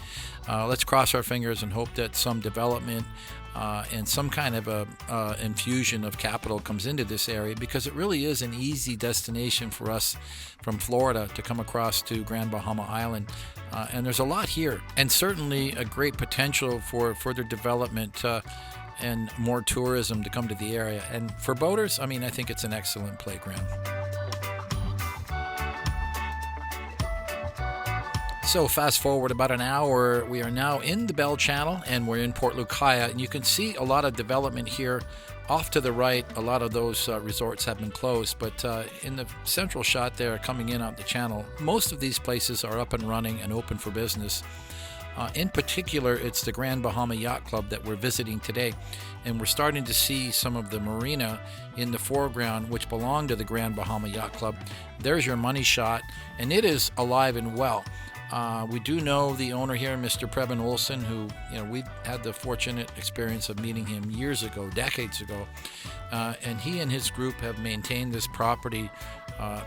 Let's cross our fingers and hope that some development and some kind of a infusion of capital comes into this area, because it really is an easy destination for us from Florida to come across to Grand Bahama Island. And there's a lot here, and certainly a great potential for further development and more tourism to come to the area. And for boaters, I mean, I think it's an excellent playground. So fast forward about an hour, we are now in the Bell Channel, and we're in Port Lucaya, and you can see a lot of development here. Off to the right, a lot of those resorts have been closed, but in the central shot there, coming in on the channel, most of these places are up and running and open for business. In particular, it's the Grand Bahama Yacht Club that we're visiting today, and we're starting to see some of the marina in the foreground, which belong to the Grand Bahama Yacht Club. There's your money shot, and it is alive and well. We do know the owner here, Mr. Preben Olsen, who, we've had the fortunate experience of meeting him years ago, decades ago, and he and his group have maintained this property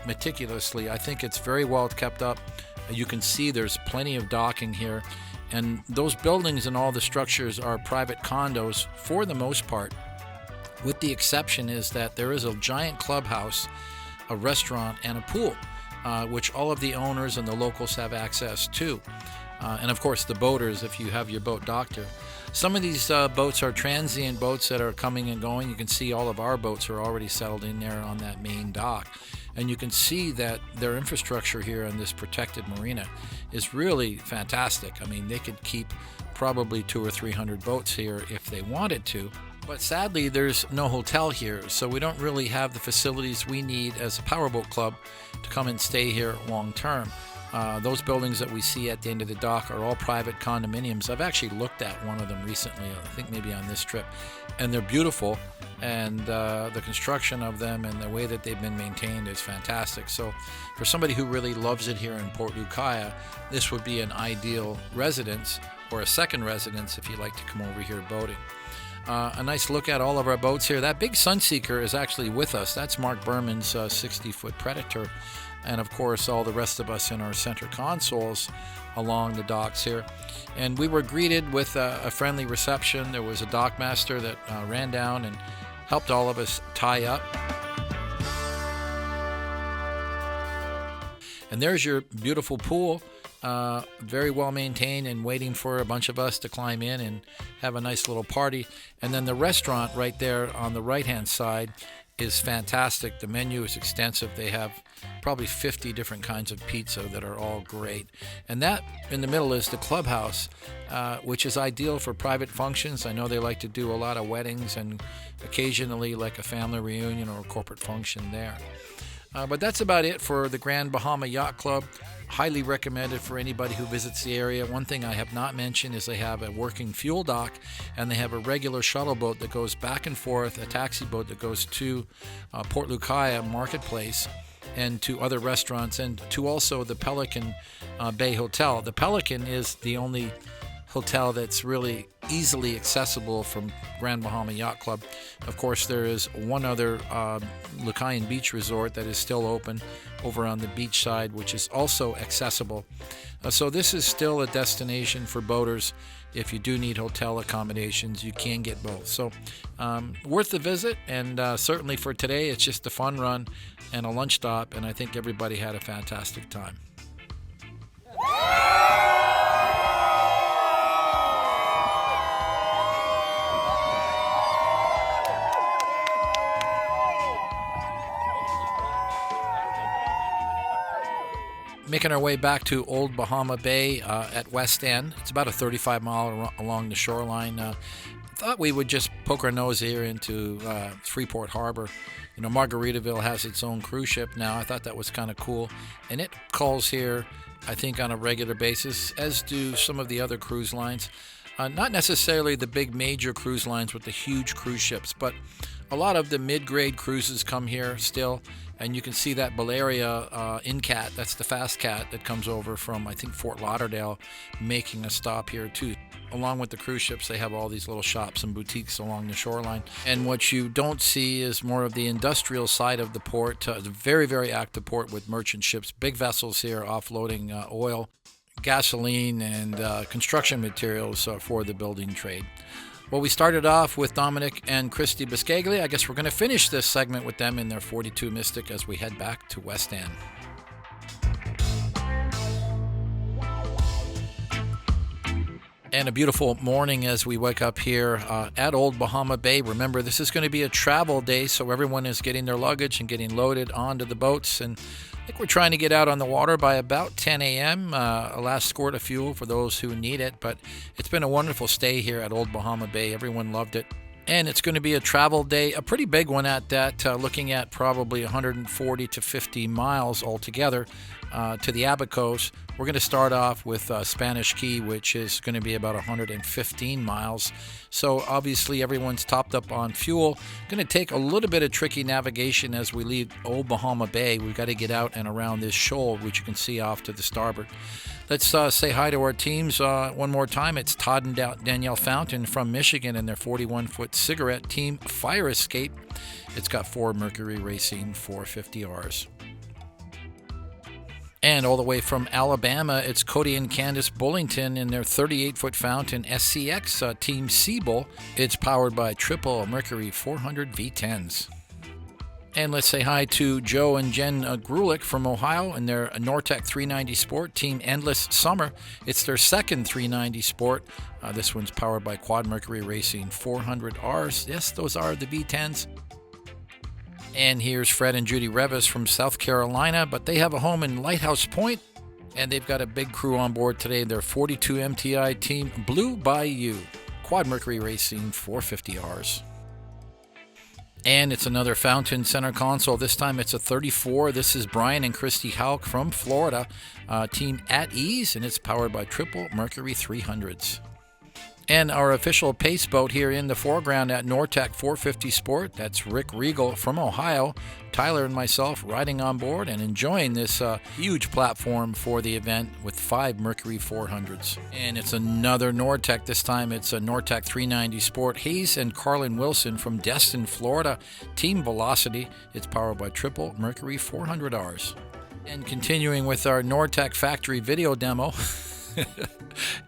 meticulously. I think it's very well kept up. You can see there's plenty of docking here, and those buildings and all the structures are private condos for the most part, with the exception is that there is a giant clubhouse, a restaurant, and a pool, which all of the owners and the locals have access to. And of course the boaters, if you have your boat docked here. Some of these boats are transient boats that are coming and going. You can see all of our boats are already settled in there on that main dock. And you can see that their infrastructure here in this protected marina is really fantastic. I mean, they could keep probably 200 or 300 boats here if they wanted to. But sadly, there's no hotel here, so we don't really have the facilities we need as a Powerboat Club to come and stay here long term. Those buildings that we see at the end of the dock are all private condominiums. I've actually looked at one of them recently, I think maybe on this trip, and they're beautiful, and the construction of them and the way that they've been maintained is fantastic. So for somebody who really loves it here in Port Lucaya, this would be an ideal residence, or a second residence if you like to come over here boating. A nice look at all of our boats here. That big Sunseeker is actually with us. That's Mark Berman's 60-foot Predator. And of course, all the rest of us in our center consoles along the docks here. And we were greeted with a friendly reception. There was a dockmaster that ran down and helped all of us tie up. And there's your beautiful pool. Very well maintained and waiting for a bunch of us to climb in and have a nice little party. And then the restaurant right there on the right hand side is fantastic. The menu is extensive. They have probably 50 different kinds of pizza that are all great. And that in the middle is the clubhouse, which is ideal for private functions. I know they like to do a lot of weddings and occasionally like a family reunion or a corporate function there. But that's about it for the Grand Bahama Yacht Club. Highly recommended for anybody who visits the area. One thing I have not mentioned is they have a working fuel dock, and they have a regular shuttle boat that goes back and forth, a taxi boat that goes to Port Lucaya Marketplace and to other restaurants, and to also the Pelican Bay Hotel. The Pelican is the only hotel that's really easily accessible from Grand Bahama Yacht Club. Of course, there is one other Lucayan Beach Resort that is still open over on the beach side, which is also accessible. So this is still a destination for boaters. If you do need hotel accommodations, you can get both. So worth the visit, and certainly for today, it's just a fun run and a lunch stop, and I think everybody had a fantastic time. Making our way back to Old Bahama Bay at West End. It's about a 35-mile along the shoreline. Thought we would just poke our nose here into Freeport Harbor. You know, Margaritaville has its own cruise ship now. I thought that was kind of cool. And it calls here, I think, on a regular basis, as do some of the other cruise lines. Not necessarily the big major cruise lines with the huge cruise ships, but a lot of the mid-grade cruises come here still. And you can see that Balearia Incat, that's the fast cat that comes over from, I think, Fort Lauderdale, making a stop here too. Along with the cruise ships, they have all these little shops and boutiques along the shoreline. And what you don't see is more of the industrial side of the port. It's a very, very active port with merchant ships, big vessels here offloading oil, gasoline, and construction materials for the building trade. Well, we started off with Dominic and Christy Biscaglia. I guess we're going to finish this segment with them in their 42 Mystic as we head back to West End. And a beautiful morning as we wake up here at Old Bahama Bay. Remember, this is going to be a travel day, so everyone is getting their luggage and getting loaded onto the boats. And I think we're trying to get out on the water by about 10 a.m. A last squirt of fuel for those who need it. But it's been a wonderful stay here at Old Bahama Bay. Everyone loved it. And it's going to be a travel day, a pretty big one at that, looking at probably 140 to 50 miles altogether to the Abacos. We're going to start off with Spanish Key, which is going to be about 115 miles. So obviously everyone's topped up on fuel. Going to take a little bit of tricky navigation as we leave Old Bahama Bay. We've got to get out and around this shoal, which you can see off to the starboard. Let's say hi to our teams one more time. It's Todd and Danielle Fountain from Michigan and their 41-foot cigarette team Fire Escape. It's got 4 Mercury Racing 450Rs. And all the way from Alabama, it's Cody and Candace Bullington in their 38-foot fountain SCX Team Seabull. It's powered by triple Mercury 400 V10s. And let's say hi to Joe and Jen Grulich from Ohio and their Nortec 390 Sport Team Endless Summer. It's their second 390 Sport. This one's powered by Quad Mercury Racing 400Rs. Yes, those are the V10s. And here's Fred and Judy Revis from South Carolina, but they have a home in Lighthouse Point, and they've got a big crew on board today. Their 42 MTI Team Blue Bayou, Quad Mercury Racing 450Rs. And it's another Fountain Center console. This time it's a 34. This is Brian and Christy Hauk from Florida, Team At Ease, and it's powered by triple Mercury 300s. And our official pace boat here in the foreground at Nortec 450 Sport, that's Rick Regal from Ohio, Tyler and myself riding on board and enjoying this huge platform for the event with 5 Mercury 400s. And it's another Nortec. This time it's a Nortec 390 Sport. Hayes and Carlin Wilson from Destin, Florida, Team Velocity. It's powered by triple Mercury 400Rs. And continuing with our Nortec factory video demo,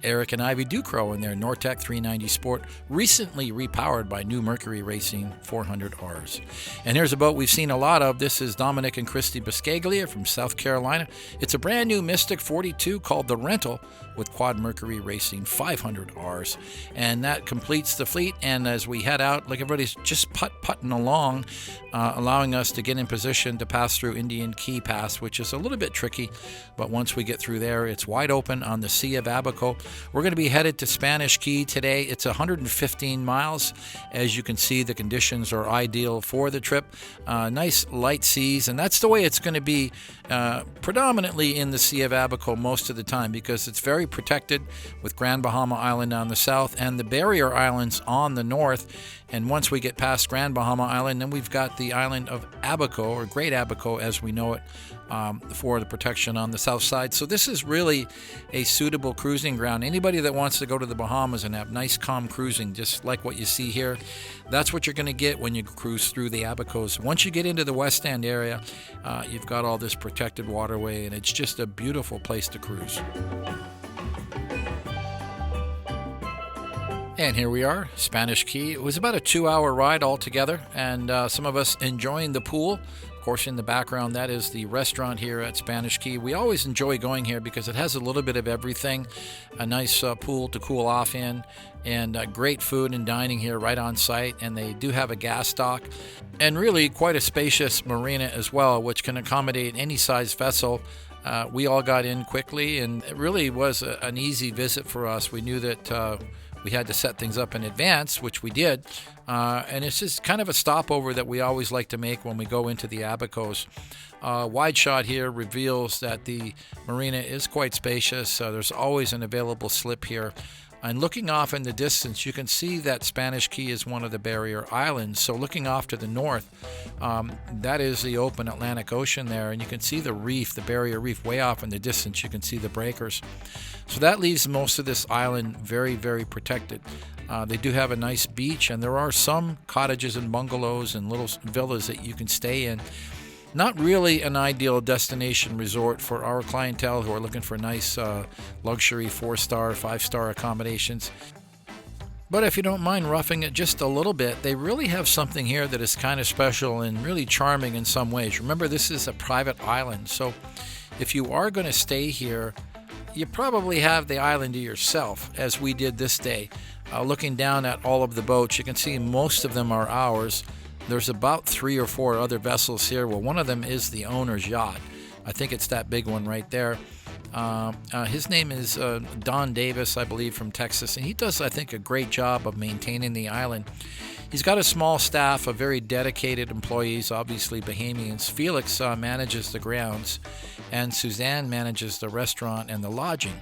Eric and Ivy Ducro in their Nortec 390 Sport, recently repowered by new Mercury Racing 400Rs. And here's a boat we've seen a lot of. This is Dominic and Christy Biscaglia from South Carolina. It's a brand new Mystic 42 called The Rental with Quad Mercury Racing 500Rs. And that completes the fleet. And as we head out, like everybody's just putting along, allowing us to get in position to pass through Indian Key Pass, which is a little bit tricky. But once we get through there, it's wide open on the Sea of Abaco. We're going to be headed to Spanish Key today. It's 115 miles. As you can see, the conditions are ideal for the trip. Nice light seas, and that's the way it's going to be predominantly in the Sea of Abaco most of the time, because it's very protected with Grand Bahama Island on the south and the barrier islands on the north. And once we get past Grand Bahama Island, then we've got the island of Abaco, or Great Abaco as we know it, for the protection on the south side. So this is really a suitable cruising ground. Anybody that wants to go to the Bahamas and have nice calm cruising, just like what you see here, that's what you're going to get when you cruise through the Elbow Cay. Once you get into the West End area, you've got all this protected waterway, and it's just a beautiful place to cruise. And here we are, Spanish Key. It was about a 2-hour ride altogether, and some of us enjoying the pool. Of course, in the background, that is the restaurant here at Spanish Key. We always enjoy going here because it has a little bit of everything. A nice pool to cool off in, and great food and dining here right on site. And they do have a gas dock, and really quite a spacious marina as well, which can accommodate any size vessel. We all got in quickly, and it really was an easy visit for us. We knew that we had to set things up in advance, which we did, and it's just kind of a stopover that we always like to make when we go into the Elbow Cay. Wide shot here reveals that the marina is quite spacious. There's always an available slip here. And looking off in the distance, you can see that Spanish Key is one of the barrier islands. So looking off to the north, that is the open Atlantic Ocean there. And you can see the reef, the barrier reef, way off in the distance. You can see the breakers. So that leaves most of this island very, very protected. They do have a nice beach, and there are some cottages and bungalows and little villas that you can stay in. Not really an ideal destination resort for our clientele who are looking for nice luxury 4-star, 5-star accommodations. But if you don't mind roughing it just a little bit, they really have something here that is kind of special and really charming in some ways. Remember, this is a private island, so if you are going to stay here, you probably have the island to yourself, as we did this day. Looking down at all of the boats, you can see most of them are ours. There's about 3 or 4 other vessels here. Well, one of them is the owner's yacht. I think it's that big one right there. His name is Don Davis, I believe, from Texas, and he does, I think, a great job of maintaining the island. He's got a small staff of very dedicated employees, obviously Bahamians. Felix manages the grounds, and Suzanne manages the restaurant and the lodging.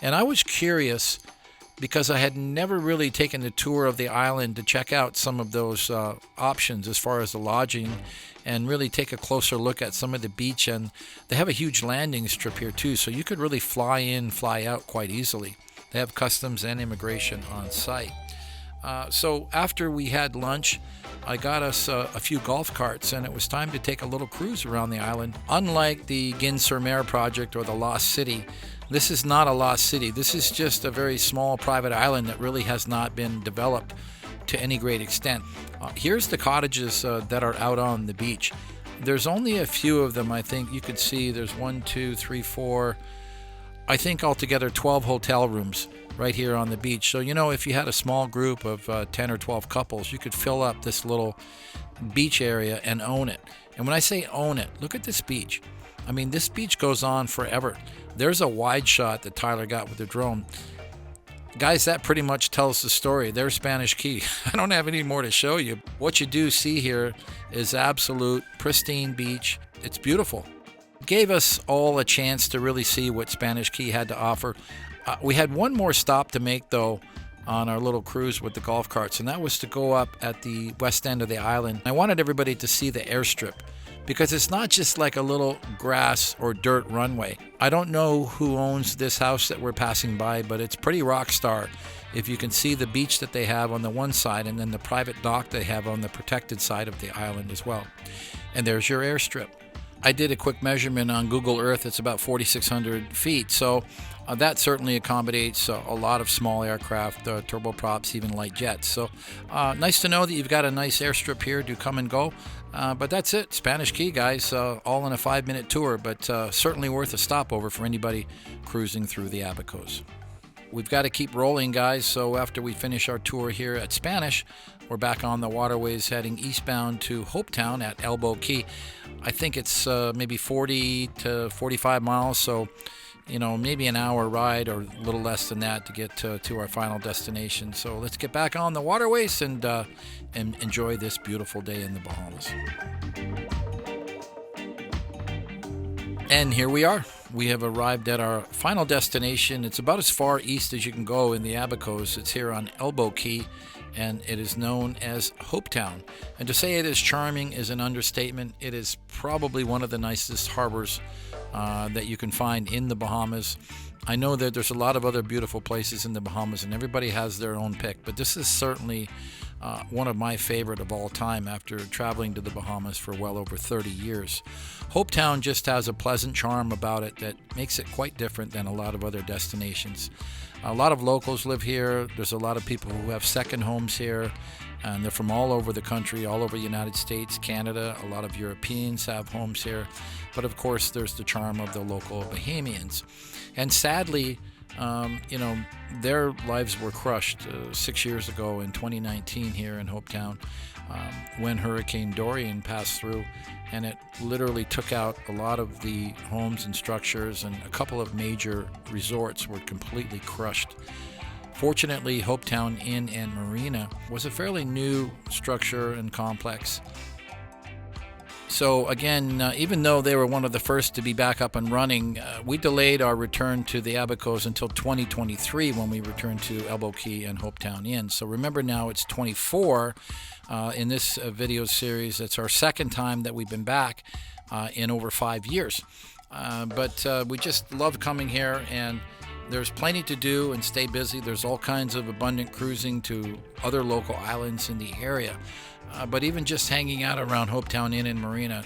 And I was curious, because I had never really taken the tour of the island to check out some of those options as far as the lodging and really take a closer look at some of the beach. And they have a huge landing strip here too, so you could really fly in, fly out quite easily. They have customs and immigration on site. So after we had lunch, I got us a few golf carts, and it was time to take a little cruise around the island. Unlike the Gin-sur-Mer project or the Lost City, this is not a lost city. This is just a very small private island that really has not been developed to any great extent. Here's the cottages that are out on the beach. There's only a few of them, I think. You could see there's 1, 2, 3, 4, I think altogether 12 hotel rooms right here on the beach. So, you know, if you had a small group of 10 or 12 couples, you could fill up this little beach area and own it. And when I say own it, look at this beach. I mean, this beach goes on forever. There's a wide shot that Tyler got with the drone. Guys, that pretty much tells the story. There's Spanish Key. I don't have any more to show you. What you do see here is absolute pristine beach. It's beautiful. It gave us all a chance to really see what Spanish Key had to offer. We had one more stop to make, though, on our little cruise with the golf carts, and that was to go up at the west end of the island. I wanted everybody to see the airstrip, because it's not just like a little grass or dirt runway. I don't know who owns this house that we're passing by, but it's pretty rock star. If you can see the beach that they have on the one side, and then the private dock they have on the protected side of the island as well. And there's your airstrip. I did a quick measurement on Google Earth. It's about 4,600 feet. So that certainly accommodates a lot of small aircraft, turboprops, even light jets. So nice to know that you've got a nice airstrip here to come and go. But that's it. Spanish Key, guys, all in a 5-minute tour, but certainly worth a stopover for anybody cruising through the Elbow Cay. We've got to keep rolling, guys, so after we finish our tour here at Spanish, we're back on the waterways heading eastbound to Hopetown at Elbow Cay. I think it's maybe 40 to 45 miles, so you know, maybe an hour ride or a little less than that to get to our final destination. So let's get back on the waterways and enjoy this beautiful day in the Bahamas. And here we are. We have arrived at our final destination. It's about as far east as you can go in the Elbow Cay. It's here on Elbow Cay. and it is known as Hopetown. And to say it is charming is an understatement. It is probably one of the nicest harbors that you can find in the Bahamas. I know that there's a lot of other beautiful places in the Bahamas, and everybody has their own pick, but this is certainly one of my favorite of all time after traveling to the Bahamas for well over 30 years. Hopetown just has a pleasant charm about it that makes it quite different than a lot of other destinations. A lot of locals live here. There's a lot of people who have second homes here, and they're from all over the country, all over the United States, Canada. A lot of Europeans have homes here, but of course there's the charm of the local Bahamians. And sadly, their lives were crushed 6 years ago in 2019 here in Hopetown when Hurricane Dorian passed through, and it literally took out a lot of the homes and structures, and a couple of major resorts were completely crushed. Fortunately, Hopetown Inn and Marina was a fairly new structure and complex. So again, even though they were one of the first to be back up and running, we delayed our return to the Elbow Cay until 2023 when we returned to Elbow Cay and Hopetown Inn. So remember, now it's 24 in this video series. It's our second time that we've been back in over 5 years. But we just love coming here, and there's plenty to do and stay busy. There's all kinds of abundant cruising to other local islands in the area. But even just hanging out around Hopetown Inn and Marina,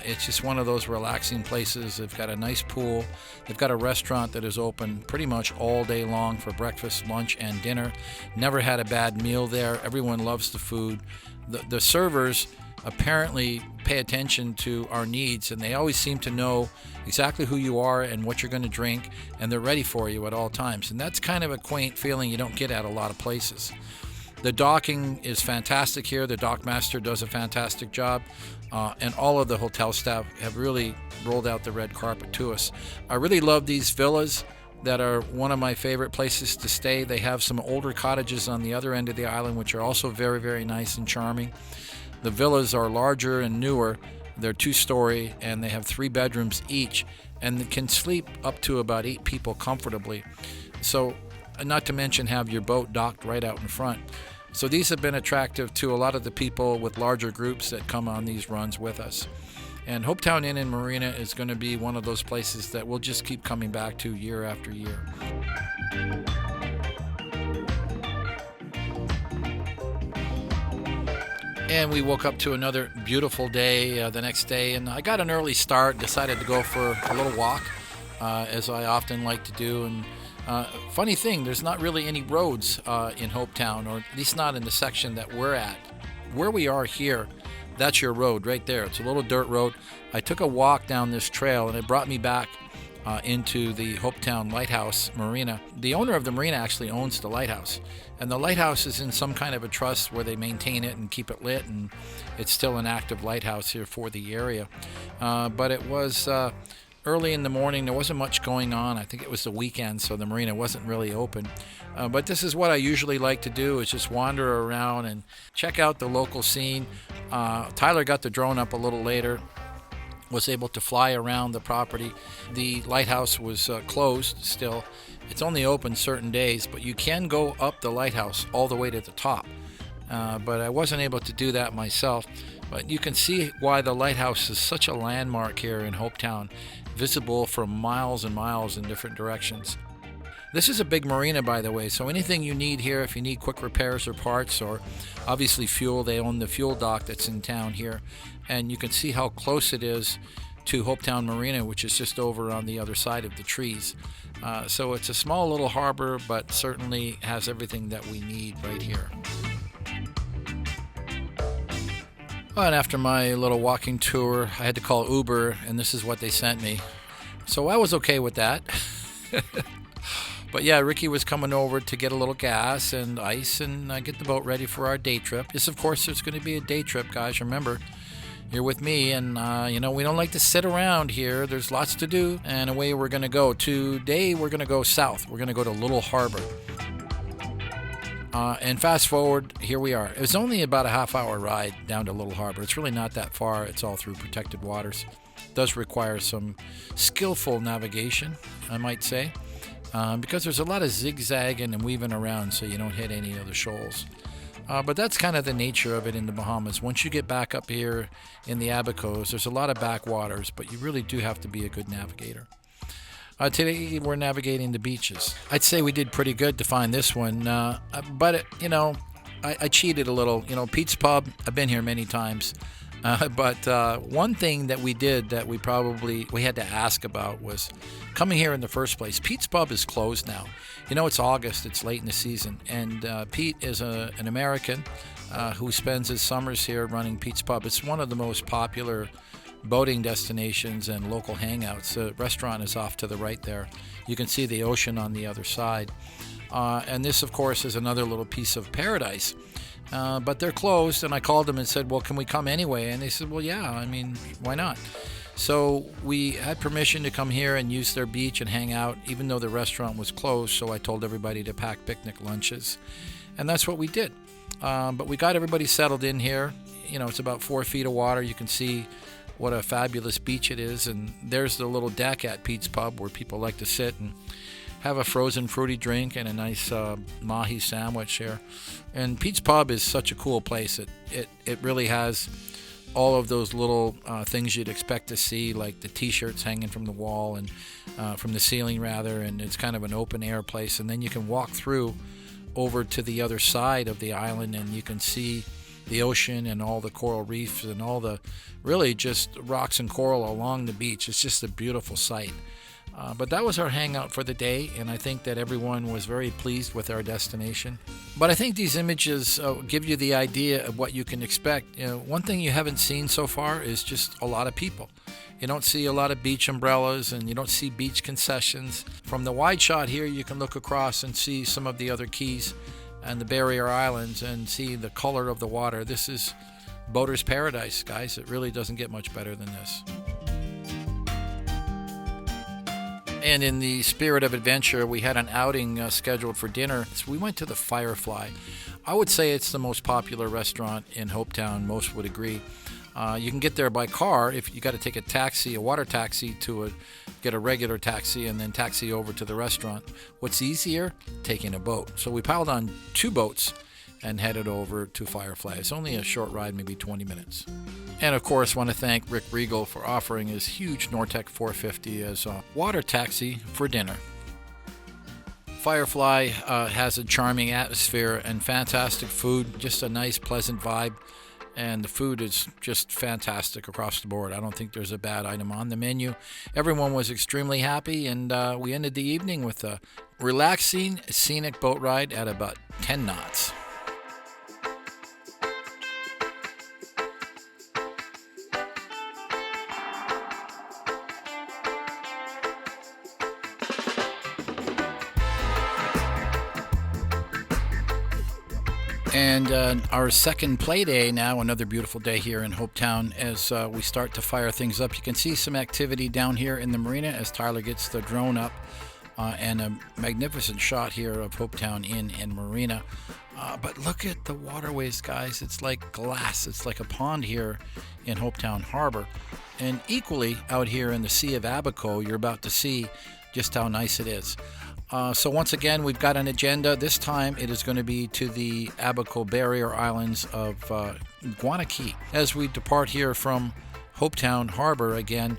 it's just one of those relaxing places. They've got a nice pool. They've got a restaurant that is open pretty much all day long for breakfast, lunch, and dinner. Never had a bad meal there. Everyone loves the food. The servers apparently pay attention to our needs, and they always seem to know exactly who you are and what you're going to drink, and they're ready for you at all times. And that's kind of a quaint feeling you don't get at a lot of places. The docking is fantastic here. The dock master does a fantastic job, and all of the hotel staff have really rolled out the red carpet to us. I really love these villas that are one of my favorite places to stay. They have some older cottages on the other end of the island, which are also very, very nice and charming. The villas are larger and newer. They're 2-story, and they have 3 bedrooms each, and can sleep up to about 8 people comfortably. So, not to mention have your boat docked right out in front. So these have been attractive to a lot of the people with larger groups that come on these runs with us. And Hopetown Inn and Marina is going to be one of those places that we'll just keep coming back to year after year. And we woke up to another beautiful day the next day, and I got an early start, decided to go for a little walk, as I often like to do. And funny thing, there's not really any roads in Hopetown, or at least not in the section that we're at. Where we are here, that's your road right there. It's a little dirt road. I took a walk down this trail, and it brought me back into the Hopetown Lighthouse Marina. The owner of the marina actually owns the lighthouse, and the lighthouse is in some kind of a trust where they maintain it and keep it lit, and it's still an active lighthouse here for the area. But it was early in the morning. There wasn't much going on. I think it was the weekend, so the marina wasn't really open. But this is what I usually like to do, is just wander around and check out the local scene. Tyler got the drone up a little later, was able to fly around the property. The lighthouse was closed still. It's only open certain days, but you can go up the lighthouse all the way to the top. But I wasn't able to do that myself. But you can see why the lighthouse is such a landmark here in Hopetown, visible from miles and miles in different directions. This is a big marina, by the way, so anything you need here, if you need quick repairs or parts, or obviously fuel, they own the fuel dock that's in town here. And you can see how close it is to Hopetown Marina, which is just over on the other side of the trees. So it's a small little harbor, but certainly has everything that we need right here. And after my little walking tour, I had to call Uber, and this is what they sent me. So I was okay with that. But yeah, Ricky was coming over to get a little gas and ice and get the boat ready for our day trip. Yes, of course, there's going to be a day trip, guys. Remember, you're with me, and we don't like to sit around here. There's lots to do, and away we're going to go. Today, we're going to go south. We're going to go to Little Harbor. And fast forward, here we are. It was only about a half-hour ride down to Little Harbor. It's really not that far. It's all through protected waters. It does require some skillful navigation, I might say, because there's a lot of zigzagging and weaving around so you don't hit any of the shoals. But that's kind of the nature of it in the Bahamas. Once you get back up here in the Abacos, there's a lot of backwaters, but you really do have to be a good navigator. Today we're navigating the beaches. I'd say we did pretty good to find this one, but I cheated a little. Pete's Pub, I've been here many times. But one thing that we did that we had to ask about was coming here in the first place. Pete's Pub is closed now. It's August, it's late in the season, and Pete is an American who spends his summers here running Pete's Pub. It's one of the most popular boating destinations and local hangouts. The restaurant is off to the right there. You can see the ocean on the other side. And this, of course, is another little piece of paradise. But they're closed, and I called them and said, well, can we come anyway? And they said, well, yeah, why not? So we had permission to come here and use their beach and hang out, even though the restaurant was closed. So I told everybody to pack picnic lunches, and that's what we did. But we got everybody settled in here. It's about 4 feet of water. You can see what a fabulous beach it is, and there's the little deck at Pete's Pub where people like to sit and have a frozen fruity drink and a nice mahi sandwich here. And Pete's Pub is such a cool place. It really has all of those little things you'd expect to see, like the t-shirts hanging from the wall and from the ceiling rather, and it's kind of an open air place. And then you can walk through over to the other side of the island, and you can see the ocean and all the coral reefs and all the really just rocks and coral along the beach. It's just a beautiful sight. But that was our hangout for the day, and I think that everyone was very pleased with our destination. But I think these images give you the idea of what you can expect. One thing you haven't seen so far is just a lot of people. You don't see a lot of beach umbrellas, and you don't see beach concessions. From the wide shot here, you can look across and see some of the other keys and the barrier islands and see the color of the water. This is boater's paradise, guys. It really doesn't get much better than this. And in the spirit of adventure, we had an outing scheduled for dinner. So we went to the Firefly. I would say it's the most popular restaurant in Hopetown. Most would agree. You can get there by car. If you got to take a taxi, a water taxi, get a regular taxi and then taxi over to the restaurant. What's easier? Taking a boat. So we piled on 2 boats and headed over to Firefly. It's only a short ride, maybe 20 minutes. And of course, want to thank Rick Regal for offering his huge Nortec 450 as a water taxi for dinner. Firefly has a charming atmosphere and fantastic food, just a nice, pleasant vibe. And the food is just fantastic across the board. I don't think there's a bad item on the menu. Everyone was extremely happy, and we ended the evening with a relaxing, scenic boat ride at about 10 knots. And our second play day now, another beautiful day here in Hopetown as we start to fire things up. You can see some activity down here in the marina as Tyler gets the drone up and a magnificent shot here of Hopetown Inn and Marina. But look at the waterways, guys. It's like glass. It's like a pond here in Hopetown Harbor. And equally out here in the Sea of Abaco, you're about to see just how nice it is. So once again, we've got an agenda. This time it is going to be to the Abaco Barrier Islands of Guanaqui. As we depart here from Hopetown Harbor again,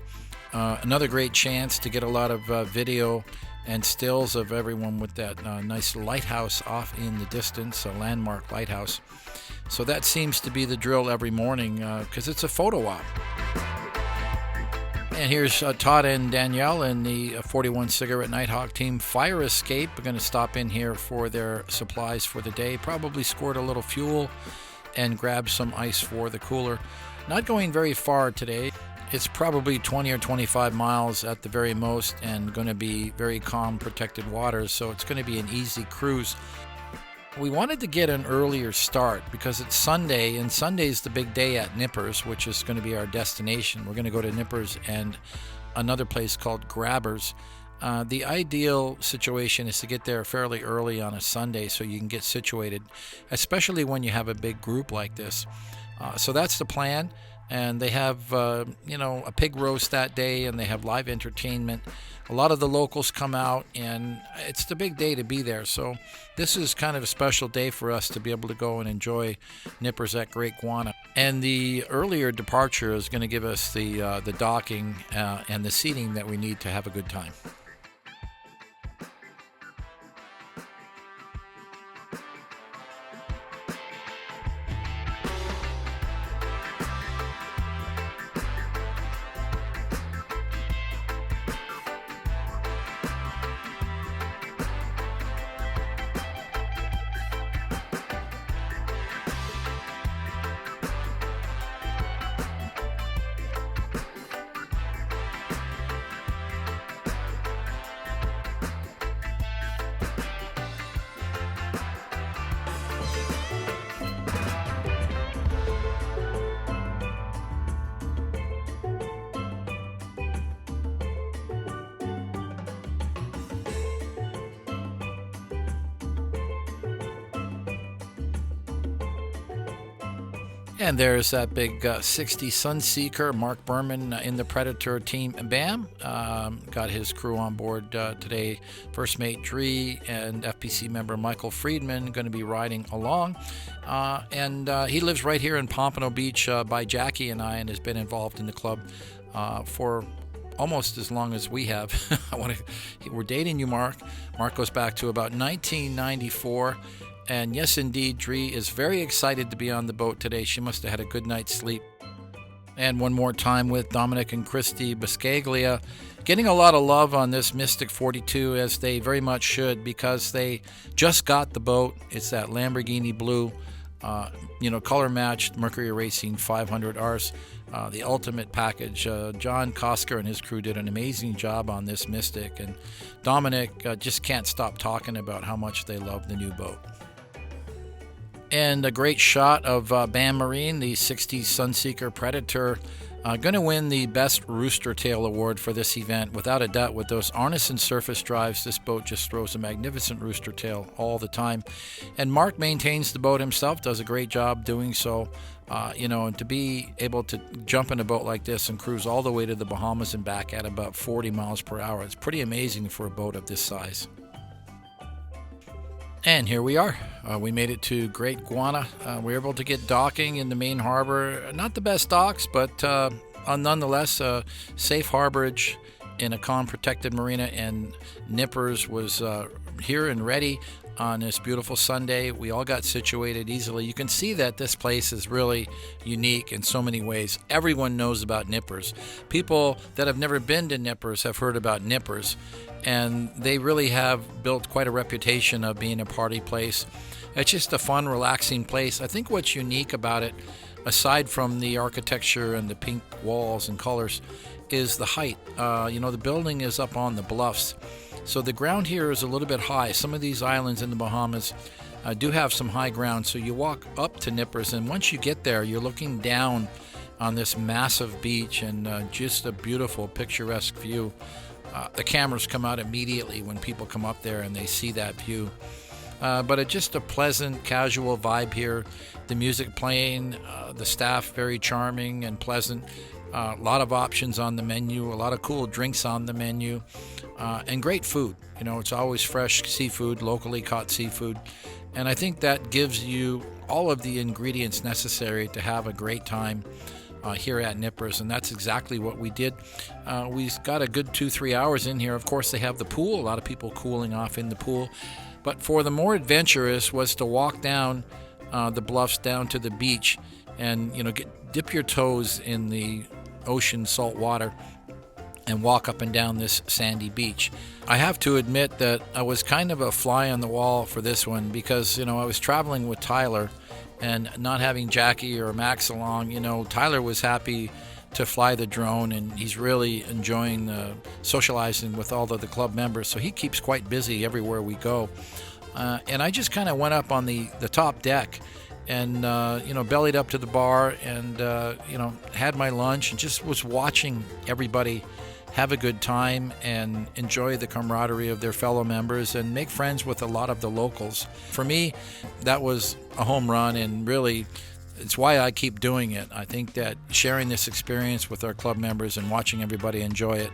another great chance to get a lot of video and stills of everyone with that nice lighthouse off in the distance, a landmark lighthouse. So that seems to be the drill every morning because it's a photo op. And here's Todd and Danielle and the 41 Cigarette Nighthawk team. Fire Escape are going to stop in here for their supplies for the day. Probably squirt a little fuel and grab some ice for the cooler. Not going very far today. It's probably 20 or 25 miles at the very most and going to be very calm, protected waters. So it's going to be an easy cruise. We wanted to get an earlier start because it's Sunday, and Sunday's the big day at Nippers, which is going to be our destination. We're going to go to Nippers and another place called Grabbers. The ideal situation is to get there fairly early on a Sunday so you can get situated, especially when you have a big group like this. So that's the plan. and they have a pig roast that day, and they have live entertainment. A lot of the locals come out, and it's the big day to be there. So this is kind of a special day for us to be able to go and enjoy nippers at Great Guana. And the earlier departure is going to give us the docking and the seating that we need to have a good time. And there's that big 60 Sunseeker, Mark Berman in the Predator team. Bam got his crew on board today. First mate Dree and FPC member Michael Friedman going to be riding along. And he lives right here in Pompano Beach by Jackie and I, and has been involved in the club for almost as long as we have. We're dating you, Mark. Mark goes back to about 1994. And yes, indeed, Dree is very excited to be on the boat today. She must have had a good night's sleep. And one more time with Dominic and Christy Biscaglia, getting a lot of love on this Mystic 42, as they very much should, because they just got the boat. It's that Lamborghini blue, color matched Mercury Racing 500Rs, the ultimate package. John Kosker and his crew did an amazing job on this Mystic, and Dominic just can't stop talking about how much they love the new boat. And a great shot of Bam Marine, the 60 Sunseeker Predator, going to win the Best Rooster Tail Award for this event. Without a doubt, with those harness and surface drives, this boat just throws a magnificent rooster tail all the time. And Mark maintains the boat himself, does a great job doing so. And to be able to jump in a boat like this and cruise all the way to the Bahamas and back at about 40 miles per hour, it's pretty amazing for a boat of this size. And here we are. We made it to Great Guana. We were able to get docking in the main harbor. Not the best docks, but nonetheless, safe harborage in a con-protected marina. And Nippers was here and ready on this beautiful Sunday. We all got situated easily. You can see that this place is really unique in so many ways. Everyone knows about Nippers. People that have never been to Nippers have heard about Nippers, and they really have built quite a reputation of being a party place. It's just a fun, relaxing place. I think what's unique about it, aside from the architecture and the pink walls and colors, is the height. The building is up on the bluffs, so the ground here is a little bit high. Some of these islands in the Bahamas do have some high ground, so you walk up to Nippers, and once you get there, you're looking down on this massive beach, and just a beautiful, picturesque view. The cameras come out immediately when people come up there and they see that view. But it's just a pleasant, casual vibe here. The music playing, the staff very charming and pleasant. A lot of options on the menu, a lot of cool drinks on the menu, and great food. It's always fresh seafood, locally caught seafood. And I think that gives you all of the ingredients necessary to have a great time here at Nippers, and that's exactly what we did. We got a good 2-3 hours in here. Of course, they have the pool, a lot of people cooling off in the pool. But for the more adventurous was to walk down the bluffs down to the beach and dip your toes in the ocean salt water and walk up and down this sandy beach. I have to admit that I was kind of a fly on the wall for this one, because I was traveling with Tyler, and not having Jackie or Max along, Tyler was happy to fly the drone, and he's really enjoying socializing with all of the club members, so he keeps quite busy everywhere we go. And I just kind of went up on the top deck and bellied up to the bar and had my lunch and just was watching everybody have a good time and enjoy the camaraderie of their fellow members and make friends with a lot of the locals. For me, that was a home run, and really it's why I keep doing it. I think that sharing this experience with our club members and watching everybody enjoy it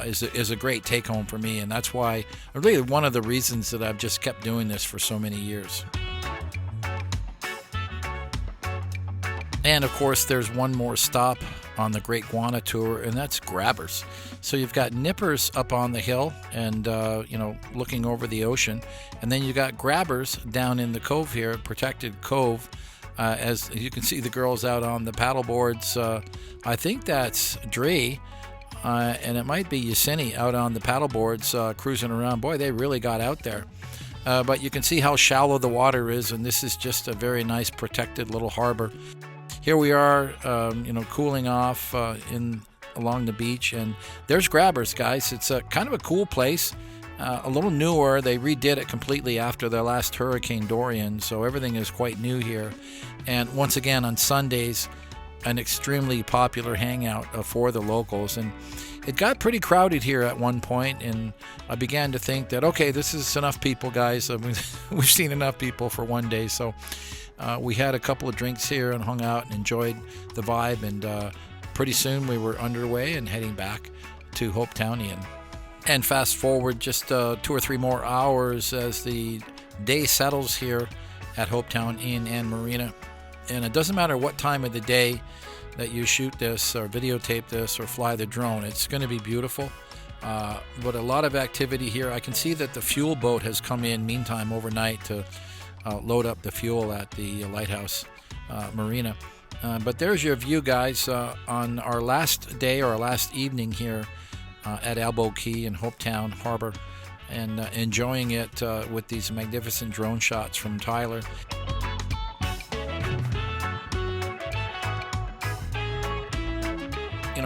is a great take home for me, and that's why, really one of the reasons that I've just kept doing this for so many years. And of course, there's one more stop on the Great Guana Tour, and that's grabbers. So you've got nippers up on the hill and looking over the ocean, and then you got grabbers down in the cove here, protected cove. As you can see the girls out on the paddle boards. I think that's Dre, and it might be Yesenia out on the paddle boards cruising around. Boy, they really got out there. But you can see how shallow the water is, and this is just a very nice protected little harbor. Here we are, cooling off along the beach, and there's grabbers, guys. It's a kind of a cool place. A little newer. They redid it completely after the last Hurricane Dorian, so everything is quite new here. And once again, on Sundays, an extremely popular hangout for the locals. And it got pretty crowded here at one point, and I began to think that, okay, this is enough people, guys. We've seen enough people for one day. So we had a couple of drinks here and hung out and enjoyed the vibe. And pretty soon we were underway and heading back to Hopetownian. And fast forward just 2 or 3 more hours as the day settles here at Hopetown Inn and Marina. And it doesn't matter what time of the day that you shoot this or videotape this or fly the drone, it's going to be beautiful. But a lot of activity here. I can see that the fuel boat has come in meantime overnight to load up the fuel at the Lighthouse Marina. But there's your view, guys, on our last day or our last evening here at Elbow Cay in Hopetown Harbor, and enjoying it with these magnificent drone shots from Tyler.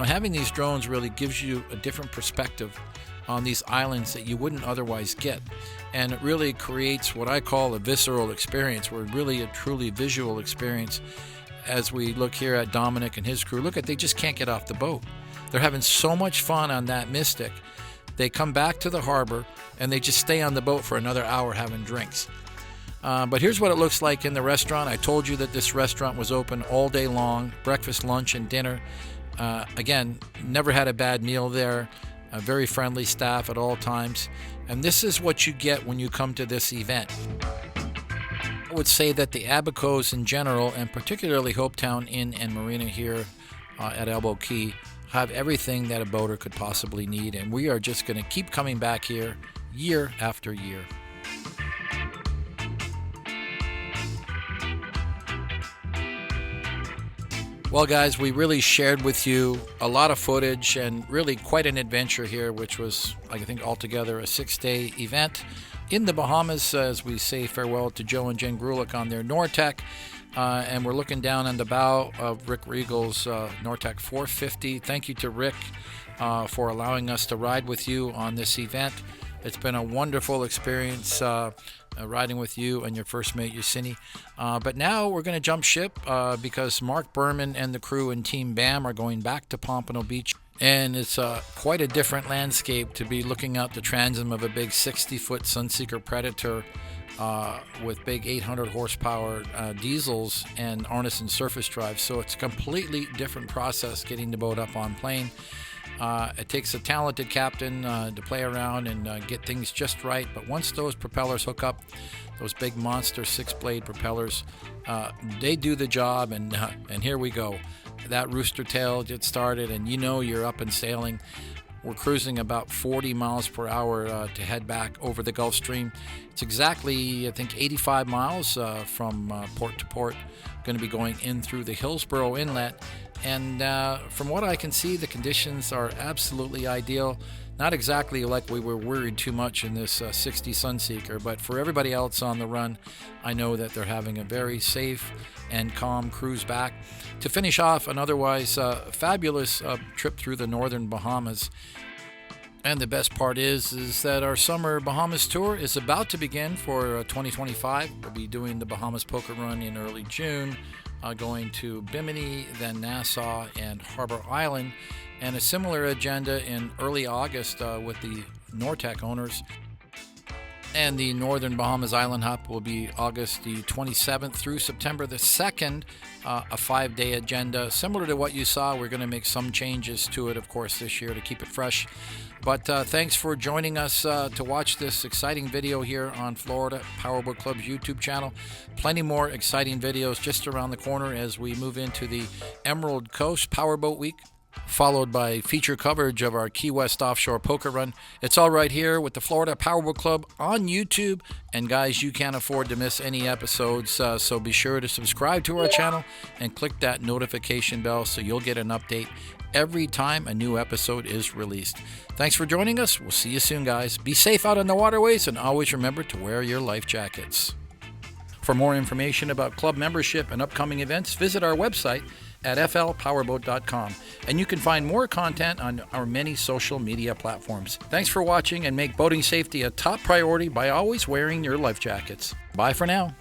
Having these drones really gives you a different perspective on these islands that you wouldn't otherwise get, and it really creates what I call a visceral experience, where really a truly visual experience. As we look here at Dominic and his crew, they just can't get off the boat. They're having so much fun on that Mystic. They come back to the harbor and they just stay on the boat for another hour having drinks. But here's what it looks like in the restaurant. I told you that this restaurant was open all day long, breakfast, lunch, and dinner. Again, never had a bad meal there. A very friendly staff at all times. And this is what you get when you come to this event. I would say that the Abacos in general, and particularly Hopetown Inn and Marina here at Elbow Cay, have everything that a boater could possibly need, and we are just going to keep coming back here year after year. Well, guys, we really shared with you a lot of footage and really quite an adventure here, which was, I think, altogether a 6-day event in the Bahamas as we say farewell to Joe and Jen Grulich on their Nortec. And we're looking down on the bow of Rick Regal's Nortec 450. Thank you to Rick for allowing us to ride with you on this event. It's been a wonderful experience riding with you and your first mate, Yesenia. But now we're going to jump ship because Mark Berman and the crew and Team BAM are going back to Pompano Beach. And it's quite a different landscape to be looking out the transom of a big 60-foot Sunseeker Predator with big 800 horsepower diesels and harness and surface drive. So it's a completely different process getting the boat up on plane. It takes a talented captain to play around and get things just right. But once those propellers hook up, those big monster 6-blade propellers, they do the job. And here we go. That rooster tail gets started, and you're up and sailing. We're cruising about 40 miles per hour to head back over the Gulf Stream. It's exactly, I think, 85 miles from port to port. Going to be going in through the Hillsborough Inlet. And from what I can see, the conditions are absolutely ideal. Not exactly like we were worried too much in this 60 Sunseeker, but for everybody else on the run, I know that they're having a very safe and calm cruise back to finish off an otherwise fabulous trip through the Northern Bahamas. And the best part is that our summer Bahamas tour is about to begin for 2025. We'll be doing the Bahamas Poker Run in early June, going to Bimini, then Nassau and Harbor Island, and a similar agenda in early August with the Nortec owners. And the Northern Bahamas Island Hop will be August the 27th through September the 2nd, a 5-day agenda. Similar to what you saw, we're going to make some changes to it, of course, this year to keep it fresh. But thanks for joining us to watch this exciting video here on Florida Powerboat Club's YouTube channel. Plenty more exciting videos just around the corner as we move into the Emerald Coast Powerboat Week, followed by feature coverage of our Key West offshore poker run. It's all right here with the Florida Powerboat Club on YouTube. And guys, you can't afford to miss any episodes, so be sure to subscribe to our channel and click that notification bell so you'll get an update every time a new episode is released. Thanks for joining us. We'll see you soon, guys. Be safe out on the waterways, and always remember to wear your life jackets. For more information about club membership and upcoming events, visit our website at flpowerboat.com, and you can find more content on our many social media platforms. Thanks for watching, and make boating safety a top priority by always wearing your life jackets. Bye for now.